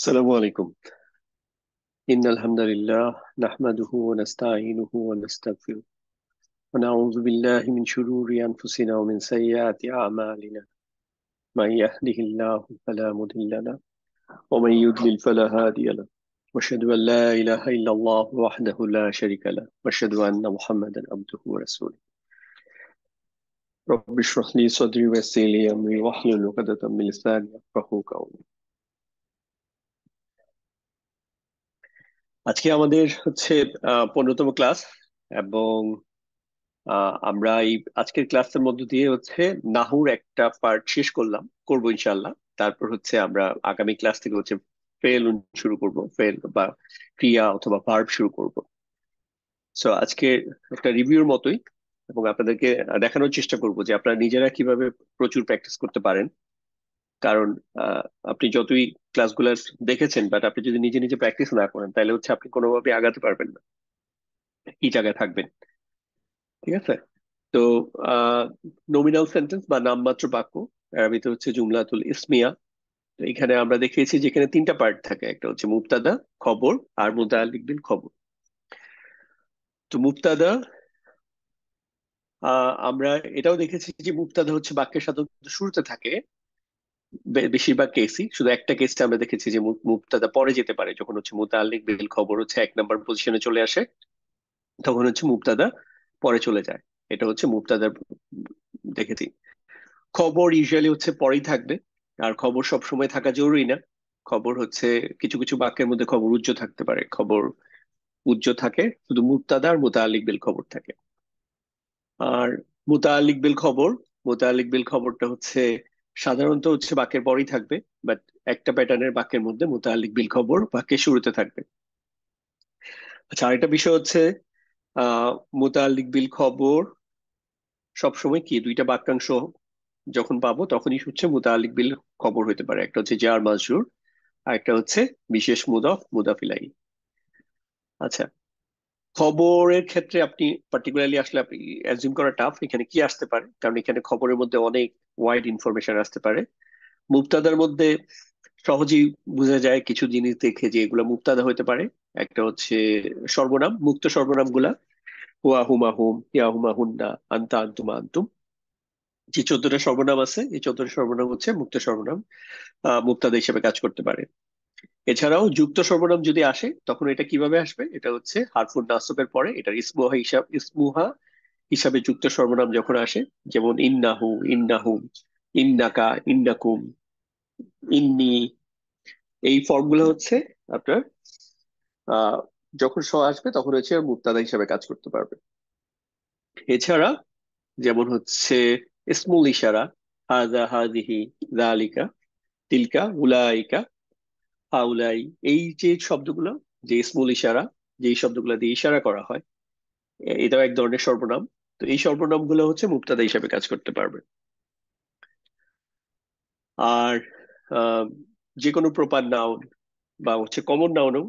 السلام عليكم. إن الحمد لله نحمده ونستعينه ونستغفره ونعوذ بالله من شرور أنفسنا ومن سيئات أعمالنا. من يهده الله فلا مضل له ومن يضلل فلا هادي له. وأشهد أن لا إله إلا الله وحده لا شريك له وأشهد أن محمدا عبده ورسوله. رب اشرح لي صدري ويسر لي أمري واحلل عقدة من لساني يفقهوا قولي. আজকে আমাদের হচ্ছে 15তম ক্লাস এবং আমরা এই আজকের ক্লাসের মধ্য দিয়ে হচ্ছে নাহুর একটা পার্ট শেষ করবো ইনশাল্লাহ। তারপর হচ্ছে আমরা আগামী ক্লাস থেকে হচ্ছে ফেল শুরু করব, ফেল বা ক্রিয়া অথবা ভার্ব শুরু করব। সো আজকে একটা রিভিউর মতোই এবং আপনাদেরকে দেখানোর চেষ্টা করব যে আপনারা নিজেরা কিভাবে প্রচুর প্র্যাকটিস করতে পারেন। কারণ আপনি যতই ক্লাসগুলো দেখেছেন, বাট আপনি যদি নিজে নিজে প্র্যাকটিস না করেন তাহলে হচ্ছে আপনি কোনোভাবে আগাতে পারবেন না, কি জায়গায় থাকবেন। ঠিক আছে? তো নমিনাল সেন্টেন্স বা নামমাত্র বাক্য আরবিতে হচ্ছে জুমলাতুল ইসমিয়া। তো এখানে আমরা দেখিয়েছি যেখানে তিনটা পার্ট থাকে, একটা হচ্ছে মুবতাদা, খবর আর মুতাআল্লিক বিল খবর। তো মুবতাদা, আমরা এটাও দেখেছি যে মুবতাদা হচ্ছে বাক্যের সাথে শুরুতে থাকে বেশিরভাগ কেসই। শুধু একটা কেসে আমরা দেখেছি যে মুবতাদা পরে যেতে পারে, যখন হচ্ছে মুতাআল্লিক বিল খবর হচ্ছে 1 নম্বর পজিশনে চলে আসে, তখন হচ্ছে মুবতাদা পরে চলে যায়। এটা হচ্ছে মুবতাদার দেখেছি। খবর ইউজুয়ালি হচ্ছে পরেই থাকবে, আর খবর সব সময় থাকা জরুরি না। খবর হচ্ছে কিছু কিছু বাক্যের মধ্যে খবর উজ্জ্ব থাকতে পারে, খবর উজ্জ্ব থাকে শুধু মুবতাদা আর মুতাআল্লিক বিল খবর থাকে। আর মুতাআল্লিক বিল খবর, মুতাআল্লিক বিল খবরটা হচ্ছে সাধারণত হচ্ছে বাক্যের পরেই থাকবে, বাট একটা প্যাটার্নের বাক্যের মধ্যে মুতাআল্লিক বিল খবর বাক্যের শুরুতে থাকবে। আচ্ছা, আরেকটা বিষয় হচ্ছে আহ মুতাআল্লিক বিল খবর সবসময় কি দুইটা বাক্যাংশ যখন পাবো তখনই হচ্ছে মুতাআল্লিক বিল খবর হতে পারে। একটা হচ্ছে জার মাজরুর, আর একটা হচ্ছে বিশেষ মুদফ মুদাফ ইলাইহি। আচ্ছা, খবরের ক্ষেত্রে আপনি পার্টিকুলারলি আসলে আপনি অ্যাজিউম করা টাফ এখানে কি আসতে পারে, কারণ এখানে খবরের মধ্যে অনেক ওয়াইড ইনফরমেশন আসতে পারে। মুবতাদার মধ্যে সহজেই বোঝা যায় কিছু জিনিস দেখে যে এগুলো মুবতাদা হতে পারে। একটা হচ্ছে সর্বনাম, মুক্ত সর্বনাম গুলা, হুয়া হুমা হুম, হিয়া হুমা হুন্না, আন্তা আন্তুমা আন্তুম। যে 14টা সর্বনাম আছে, এই 14টা সর্বনাম হচ্ছে মুক্ত সর্বনাম, মুবতাদা হিসেবে কাজ করতে পারে। এছাড়াও যুক্ত সর্বনাম যদি আসে তখন এটা কিভাবে আসবে, এটা হচ্ছে হারফুন নাসবের পরে এটার ইসমুহা হিসাবে যুক্ত সর্বনাম যখন আসে, যেমন ইন্নাহু, ইন্নাহুম, ইন্নাকা, ইন্নাকুম, ইন্নি, এই ফর্মগুলো হচ্ছে আপনার আহ যখন আসবে তখন হচ্ছে মুবতাদা হিসাবে কাজ করতে পারবে। এছাড়া যেমন হচ্ছে ইসমুল ইশারা, হাযা, হাযিহি, যালিকা, তিলকা, উলাইকা, হাউলাই, এই যে শব্দগুলো, যে ইসমুল ইশারা, যে এই শব্দগুলো দিয়ে ইশারা করা হয়, এটাও এক ধরনের সর্বনাম। তো এই সর্বনাম গুলো হচ্ছে মুবতাদা হিসাবে কাজ করতে পারবে। আর আহ, যে কোনো প্রপার নাউন বা হচ্ছে কমন নাউনও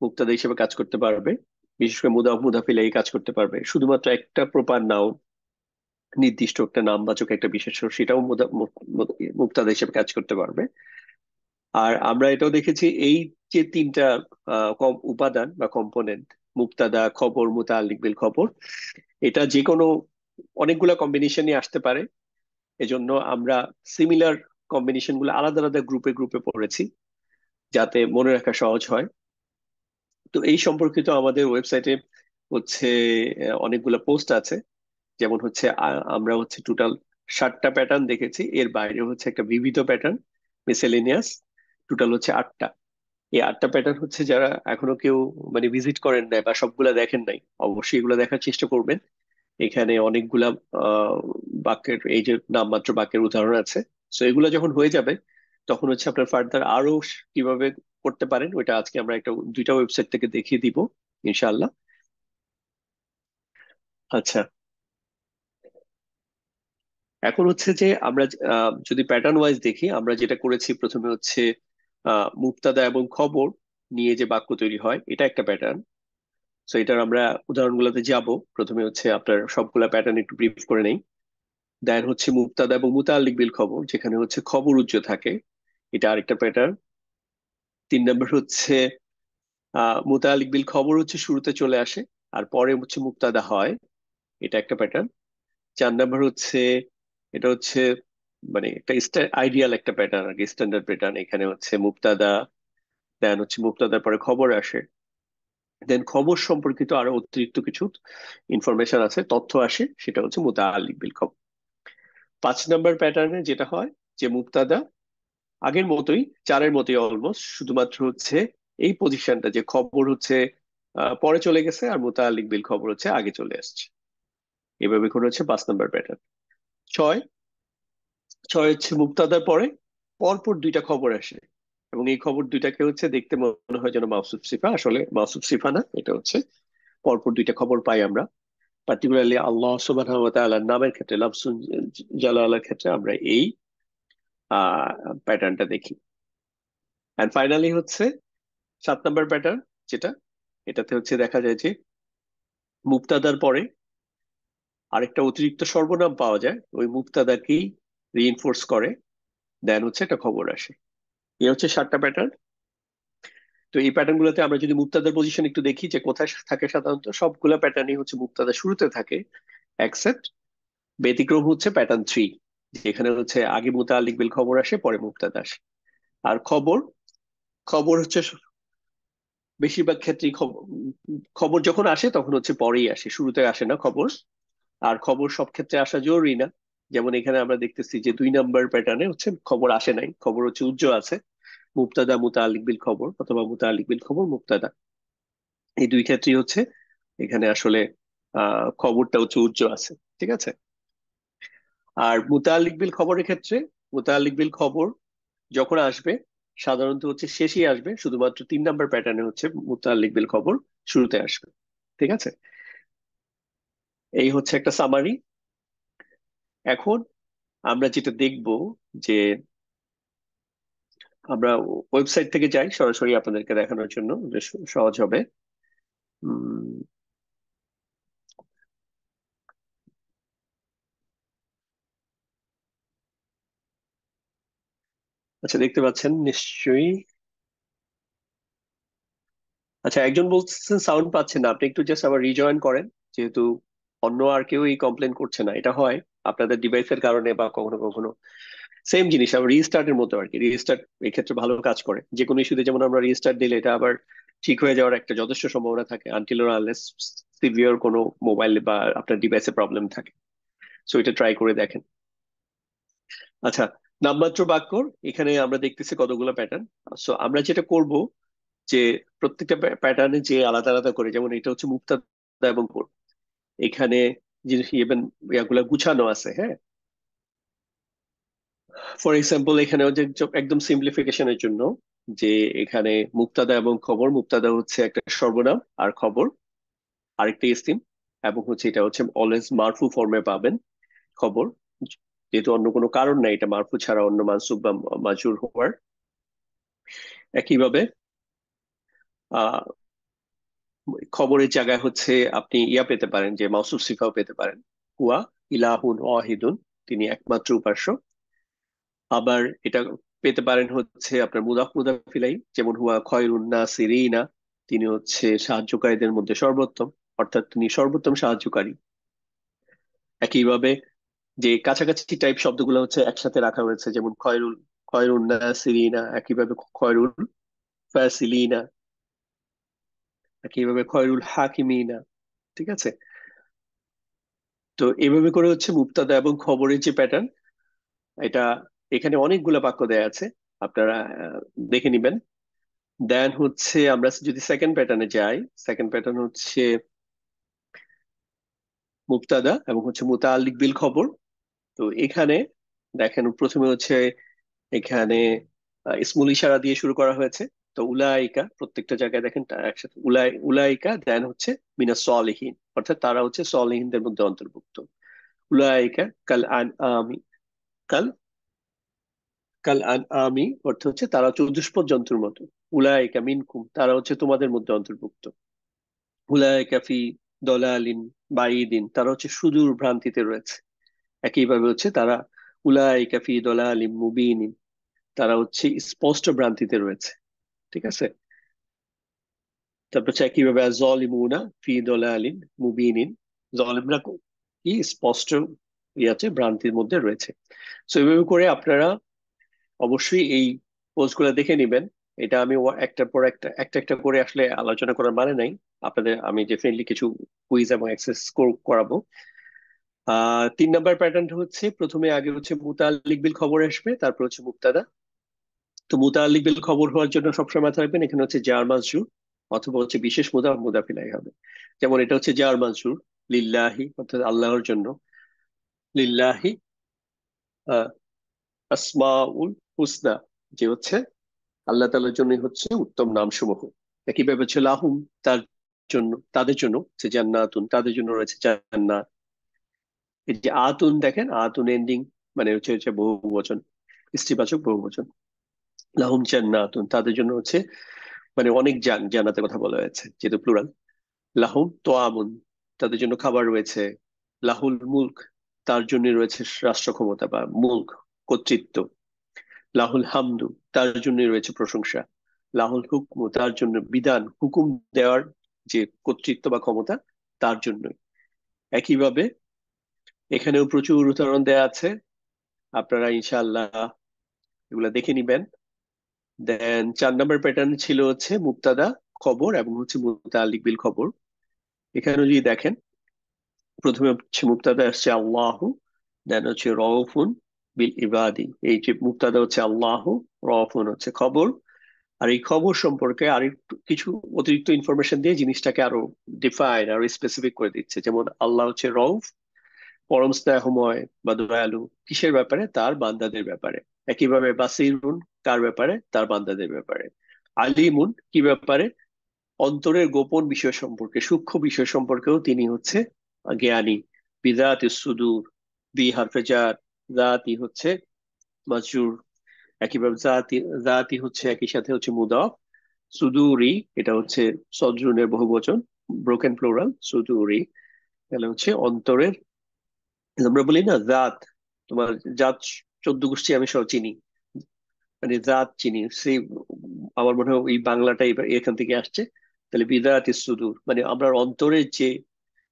মুবতাদা হিসেবে কাজ করতে পারবে। বিশেষ করে মুদাফ মুদাফ ইলাইহি কাজ করতে পারবে। শুধুমাত্র একটা প্রপার নাউন, নির্দিষ্ট একটা নামবাচক একটা বিশেষ্য, সেটাও মুবতাদা হিসেবে কাজ করতে পারবে। আর আমরা এটাও দেখেছি এই যে তিনটা উপাদান বা কম্পোনেন্ট, মুবতাদা, খবর, মুতাআল্লিক বিল খবর, এটা যে কোনো অনেকগুলা কম্বিনেশনই আসতে পারে। এজন্য আমরা সিমিলার কম্বিনেশন গুলো আলাদা আলাদা গ্রুপে গ্রুপে পড়েছি, যাতে মনে রাখা সহজ হয়। তো এই সম্পর্কিত আমাদের ওয়েবসাইটে হচ্ছে অনেকগুলো পোস্ট আছে। যেমন হচ্ছে আমরা হচ্ছে টোটাল 7টা প্যাটার্ন দেখেছি, এর বাইরে হচ্ছে একটা বিবিধ প্যাটার্ন, মিসেলেনিয়াস, টোটাল হচ্ছে 8টা। এই 8টা প্যাটার্ন হচ্ছে যারা এখনো কেউ মানে ভিজিট করেন নাই বা সবগুলা দেখেন নাই, অবশ্যই এগুলো দেখার চেষ্টা করবেন। এখানে অনেকগুলা আহ বাক্যের এই যে নামমাত্র বাক্যের উদাহরণ আছে। সো এগুলো যখন হয়ে যাবে তখন হচ্ছে আপনার ফার্দার আরো কিভাবে করতে পারেন ওইটা আজকে আমরা একটা দুইটা ওয়েবসাইট থেকে দেখিয়ে দিব ইনশাআল্লাহ। আচ্ছা, এখন হচ্ছে যে আমরা যদি প্যাটার্ন ওয়াইজ দেখি, আমরা যেটা করেছি প্রথমে হচ্ছে মুবতাদা এবং খবর নিয়ে যে বাক্য তৈরি হয়, এটা একটা প্যাটার্ন। সো এটার আমরা উদাহরণগুলোতে যাব। প্রথমে হচ্ছে আপনার সবগুলা প্যাটার্ন একটু ব্রিফ করে নেই। দেন হচ্ছে মুবতাদা এবং মুতাআল্লিক বিল খবর, যেখানে হচ্ছে খবর উজ্জ্ব থাকে, এটা আরেকটা প্যাটার্ন। 3 নম্বর হচ্ছে মুতাআল্লিক বিল খবর হচ্ছে শুরুতে চলে আসে আর পরে হচ্ছে মুক্তাদা হয়, এটা একটা প্যাটার্ন। 4 নম্বর হচ্ছে এটা হচ্ছে মানে একটা আইডিয়াল একটা প্যাটার্ন আর কি, স্ট্যান্ডার্ড প্যাটার্ন। এখানে হচ্ছে মুক্তাদা, দেন হচ্ছে মুক্তাদার পরে খবর আসে, দেন খবর সম্পর্কিত আরো অতিরিক্ত কিছু ইনফরমেশন আছে, তথ্য আসে, সেটা হচ্ছে মুতাআল্লিক বিল খবর। 5 নম্বর প্যাটার্নে যেটা হয় যে মুক্তাদা আগের মতোই, চারের মতোই অলমোস্ট, শুধুমাত্র হচ্ছে এই পজিশনটা যে খবর হচ্ছে পরে চলে গেছে আর মুতাআল্লিক বিল খবর হচ্ছে আগে চলে আসছে। এভাবে করে হচ্ছে 5 নম্বর প্যাটার্ন। ছয় ছয় হচ্ছে মুক্তাদার পরে পরপর দুইটা খবর আসে, এবং এই খবর দুইটাকে হচ্ছে দেখতে মনে হয় যেন মাওসুফ সিফা, আসলে মাওসুফ সিফা না, এটা হচ্ছে পরপর দুইটা খবর পাই আমরা। পার্টিকুলারলি আল্লাহ সুবহানাহু ওয়া তাআলার নামের ক্ষেত্রে, লাফজুল জালালার ক্ষেত্রে আমরা এই প্যাটার্নটা দেখি। এন্ড ফাইনালি হচ্ছে 7 নম্বর প্যাটার্ন, যেটা এটাতে হচ্ছে দেখা যায় যে মুক্তাদার পরে আরেকটা অতিরিক্ত সর্বনাম পাওয়া যায়, ওই মুক্তাদাকেই রিইনফোর্স করে, দেন হচ্ছে একটা খবর আসে। এই হচ্ছে 7টা প্যাটার্ন। তো এই প্যাটার্ন গুলোতে আমরা যদি মুক্তাদার পজিশন একটু দেখি যে কোথায় থাকে, সাধারণত সবগুলা প্যাটার্নই হচ্ছে মুক্তাদা শুরুতে থাকে, এক্সেপ্ট ব্যতিক্রম হচ্ছে প্যাটার্ন 3, যেখানে হচ্ছে আগে মুতাআল্লিক বিল খবর আসে পরে মুক্তাদা আসে। আর খবর খবর হচ্ছে বেশিরভাগ ক্ষেত্রেই খবর যখন আসে তখন হচ্ছে পরেই আসে, শুরুতে আসে না খবর। আর খবর সব ক্ষেত্রে আসা জরুরি না, যেমন এখানে আমরা দেখতেছি যে 2 নম্বর প্যাটার্নে হচ্ছে খবর আসে নাই, খবর হচ্ছে উজ্জ্বল আছে, মুবতাদা মুতাআল্লিক বিল খবর অথবা মুতাআল্লিক বিল খবর মুবতাদা, এই দুই ক্ষেত্রেই হচ্ছে এখানে আসলে খবরটা হচ্ছে উজ্জ্বল আছে। ঠিক আছে। আর মুতাআল্লিক বিল খবরের ক্ষেত্রে মুতাআল্লিক বিল খবর যখন আসবে সাধারণত হচ্ছে শেষেই আসবে, শুধুমাত্র 3 নম্বর প্যাটার্নে হচ্ছে মুতাআল্লিক বিল খবর শুরুতে আসবে। ঠিক আছে। এই হচ্ছে একটা সামারি। এখন আমরা যেটা দেখব যে আমরা ওয়েবসাইট থেকে যাই সরাসরি আপনাদেরকে দেখানোর জন্য, যে সহজ হবে। উম, আচ্ছা, দেখতে পাচ্ছেন নিশ্চয়ই। আচ্ছা, একজন বলছেন সাউন্ড পাচ্ছেন না, আপনি একটু জাস্ট আবার রিজয়েন করেন, যেহেতু অন্য আর কেউ এই কমপ্লেন করছে না, এটা হয় আপনাদের ডিভাইসের কারণে বা কখনো কখনো সেম জিনিস আবার রিস্টার্টের মতো আর কি। রিস্টার্ট এই ক্ষেত্রে ভালো কাজ করে, যে কোনো ইস্যুতে যেমন আমরা রিস্টার্ট দিলে এটা আবার ঠিক হয়ে যাওয়ার একটা যথেষ্ট সম্ভাবনা থাকে, আনটিল অর আনলেস সিভিয়ার কোনো মোবাইল বা আপনার ডিভাইসে প্রবলেম থাকে। সো এটা ট্রাই করে দেখেন। আচ্ছা, নামমাত্র বাক্যর এখানে আমরা দেখতেছি কতগুলো প্যাটার্ন। সো আমরা যেটা করব যে প্রত্যেকটা প্যাটার্নে যে আলাদা আলাদা করে, যেমন এটা হচ্ছে মুক্তাদা এবং খবর, এখানে যে ইভেন ইয়াগুলা গুছানো আছে, হ্যাঁ। ফর এক্সাম্পল এখানে হচ্ছে একদম সিম্পলিফিকেশনের জন্য যে এখানে মুক্তাদা এবং খবর, মুক্তাদা হচ্ছে একটা সর্বনাম আর খবর আরেকটা ইসিম, এবং হচ্ছে এটা হচ্ছে অলওয়েজ মারফু ফর্মে পাবেন খবর, যেহেতু অন্য কোনো কারণ নাই এটা মারফু ছাড়া অন্য মানসুব বা মাজরুর হওয়ার। একইভাবে আহ খবরের জায়গায় হচ্ছে আপনি ইয়া পেতে পারেন, যে মাউসুফ সিফাও পেতে পারেন, হুয়া ইলাহুন ওয়াহিদুন, তিনি একমাত্র উপাস্য। আবার এটা পেতে পারেন হচ্ছে আপনার মুদাফ মুদাফ ইলাইহি, যেমন হুয়া খয়রুন নাসিরিনা, তিনি হচ্ছে সাহায্যকারীদের মধ্যে সর্বোত্তম, অর্থাৎ তিনি সর্বোত্তম সাহায্যকারী। একইভাবে যে কাছাকাছি টাইপ শব্দগুলো হচ্ছে একসাথে রাখা হয়েছে, যেমন খয়রুল খয়রুন নাসিরিনা, একইভাবে খয়রুল ফাসিলিনা, একইভাবে খয়রুল হাকিমিনা। ঠিক আছে। তো এইভাবে করে হচ্ছে মুবতাদা এবং খবরের যে প্যাটার্ন, এটা এখানে অনেকগুলো বাক্য দেয়া আছে, আপনারা দেখে নিবেন। দেন হচ্ছে আমরা যদি সেকেন্ড প্যাটার্নে যাই, সেকেন্ড প্যাটার্ন হচ্ছে মুবতাদা এবং হচ্ছে মুতাআল্লিক বিল খবর। তো এখানে দেখেন প্রথমে হচ্ছে এখানে ইসমুল ইশারা দিয়ে শুরু করা হয়েছে। তো উলাইকা প্রত্যেকটা জায়গায় দেখেন একসাথে উলাইকা, দেন হচ্ছে মিনাস সলিহিন, অর্থাৎ তারা হচ্ছে সলিহিনদের মধ্যে অন্তর্ভুক্ত। উলাইকা কাল আন আমি, কাল কাল আন আমি অর্থ হচ্ছে তারা চতুষ্পদ জন্তুর মতো। উলাইকা মিনকুম, তারা হচ্ছে তোমাদের মধ্যে অন্তর্ভুক্ত। উলাইকা ফি দলালিন বাইদিন, তারা হচ্ছে সুদূর ভ্রান্তিতে রয়েছে। একইভাবে হচ্ছে তারা উলাইকা ফি দলালিন মুবিনিন, তারা হচ্ছে স্পষ্ট ভ্রান্তিতে রয়েছে। ঠিক আছে। তারপর হচ্ছে কিভাবে জলিমুনা ফি দলালিন মুবিনিন, জলিমরা কি স্পষ্ট ইয়াতে ভ্রান্তির মধ্যে রয়েছে। তো এইভাবে করে আপনারা অবশ্যই এই পোস্টগুলো দেখে নিবেন। এটা আমি একটার পর একটা একটা একটা করে আসলে আলোচনা করার মানে নাই। আপনাদের আমি ডেফিনেটলি কিছু কুইজ এবং এক্সারসাইজ করাবো। 3 নাম্বার প্যাটার্নটা হচ্ছে প্রথমে আগে হচ্ছে মুতাল্লিক বিল খবর আসবে, তারপর হচ্ছে মুবতাদা। তো মুতাল্লিক বিল খবর হওয়ার জন্য সবসময় মাথায় রাখবেন এখানে হচ্ছে জার মাজরুর অথবা হচ্ছে বিশেষ মুদাফিলাই হবে। যেমন এটা হচ্ছে জার মাজরুর, লিল্লাহি অর্থাৎ আল্লাহর জন্য, লিল্লাহি আহ, আসমাউল হুসনা, যে হচ্ছে আল্লাহ তাআলার জন্যই হচ্ছে উত্তম নামসমূহ। একইভাবে হচ্ছে লাহুম, তার জন্য, তাদের জন্য হচ্ছে জান্নাতুন, তাদের জন্য রয়েছে জান্নাত। এই যে আতুন দেখেন, আতুন এন্ডিং মানে হচ্ছে হচ্ছে বহু বচন, স্ত্রীবাচক বহু বচন। লাহুম জান্নাতুন, তাদের জন্য হচ্ছে মানে অনেক জান্নাতের কথা বলা হয়েছে যেহেতু প্লুরাল। লাহুম তোয়ামুন, তাদের জন্য খাবার রয়েছে। লাহুল মুলক, তার জন্য রয়েছে রাষ্ট্র ক্ষমতা বা মুলক, কর্তৃত্ব। লাহুল হামদু, তার জন্য রয়েছে প্রশংসা। লাহুল হুকমু, তার জন্য বিধান, হুকুম দেওয়ার যে কর্তৃত্ব বা ক্ষমতা, তার জন্য। একইভাবে এখানেও প্রচুর উদাহরণ দেয়া আছে, আপনারা ইনশাআল্লাহ এগুলা দেখে নিবেন। দেন 4 নাম্বার প্যাটার্ন ছিল হচ্ছে মুবতাদা খবর এবং হচ্ছে মুতাআল্লিক বিল খবর। এখানে যদি দেখেন প্রথমে হচ্ছে মুবতাদা আসছে আল্লাহু, দেন হচ্ছে রউফুন বিল ইবাদি। এই যে মুবতাদা হচ্ছে আল্লাহু, রউফুন হচ্ছে খবর। আর এই খবর সম্পর্কে আর একটু কিছু অতিরিক্ত ইনফরমেশন দিয়ে জিনিসটাকে আরো ডিফাইন আরো স্পেসিফিক করে দিচ্ছে। যেমন আল্লাহ হচ্ছে রউফ, পরম স্নেহময় বা দয়ালু, কিসের ব্যাপারে? তার বান্দাদের ব্যাপারে। একইভাবে বাসিরুন, কার ব্যাপারে? তার বান্দাদের ব্যাপারে। আলিমুন, কি ব্যাপারে? অন্তরের গোপন বিষয় সম্পর্কে, সূক্ষ্ম বিষয় সম্পর্কেও তিনি হচ্ছে জ্ঞানী। বিদাত সুদূর, বি হারফে জার, জাতি হচ্ছে মাজরুর। একইভাবে জাতি, জাতি হচ্ছে একই সাথে হচ্ছে মুদাফ। সুদুরি, এটা হচ্ছে সদরুনের বহুবচন, ব্রোকেন প্লোরাল সুদুরি। তাহলে হচ্ছে অন্তরের, আমরা বলি না জাত, তোমার জাত 14 গোষ্ঠী আমি সব চিনি, মানে জাত চিনি সেই, আমার মনে হয় ওই বাংলাটা এখান থেকে আসছে। তাহলে বিদাত সুদূর মানে আমরা অন্তরের যে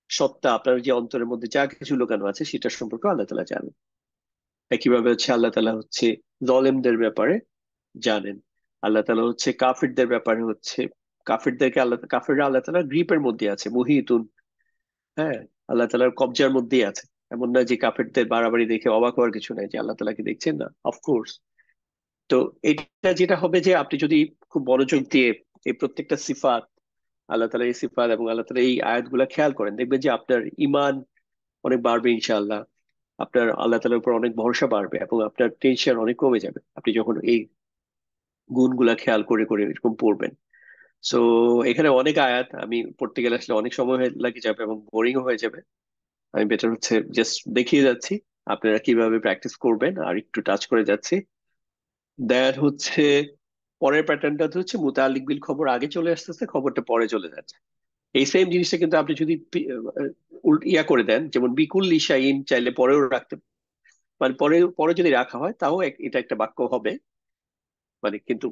সত্তা, আপনার যে অন্তরের মধ্যে যা কিছু লুকানো আছে সেটা সম্পর্কে আল্লাহ তাআলা জানেন। একইভাবে হচ্ছে আল্লাহ তাআলা হচ্ছে জলেমদের ব্যাপারে জানেন। আল্লাহ তাআলা হচ্ছে কাফিরদের ব্যাপারে হচ্ছে, কাফিরদেরকে আল্লাহ, কাফিররা আল্লাহ তাআলার গ্রিপের মধ্যে আছে, মুহিতুন, হ্যাঁ, আল্লাহ তাআলার কবজার মধ্যেই আছে। এমন না যে কাফিরদের বাড়াবাড়ি দেখে অবাক হওয়ার কিছু নাই যে আল্লাহ তাআলাকে দেখছেন না, অফকোর্স। তো এটা যেটা হবে যে আপনি যদি খুব মনোযোগ দিয়ে এই প্রত্যেকটা সিফাত, আল্লাহ তাআলার এই সিফাত এবং আল্লাহ তাআলার এই আয়াতগুলা খেয়াল করেন, দেখবেন যে আপনার ইমান অনেক বাড়বে ইনশাআল্লাহ। আপনার আল্লাহ তাআলার উপর অনেক ভরসা বাড়বে এবং আপনার টেনশন অনেক কমে যাবে আপনি যখন এই গুণগুলা খেয়াল করে করে এরকম পড়বেন। সো এখানে অনেক আয়াত, আমি পড়তে গেলে আসলে অনেক সময় লাগে যাবে এবং বোরিংও হয়ে যাবে। আমি বেটার হচ্ছে জাস্ট দেখিয়ে যাচ্ছি, আপনারা কিভাবে প্র্যাকটিস করবেন আর একটু টাচ করে যাচ্ছি। দেন হচ্ছে পরের প্যাটার্নটা হচ্ছে মুতাআল্লিক বিল খবর আগে চলে আসতেছে, খবরটা পরে চলে যাচ্ছে। এই সেম জিনিসটা কিন্তু আপনি যদি ইয়া করে দেন, যেমন বিকুল লিশাইন চাইলে পরেও রাখতে, মানে পরে পরে যদি রাখা হয় তাও এটা একটা বাক্য হবে। মানে কিন্তু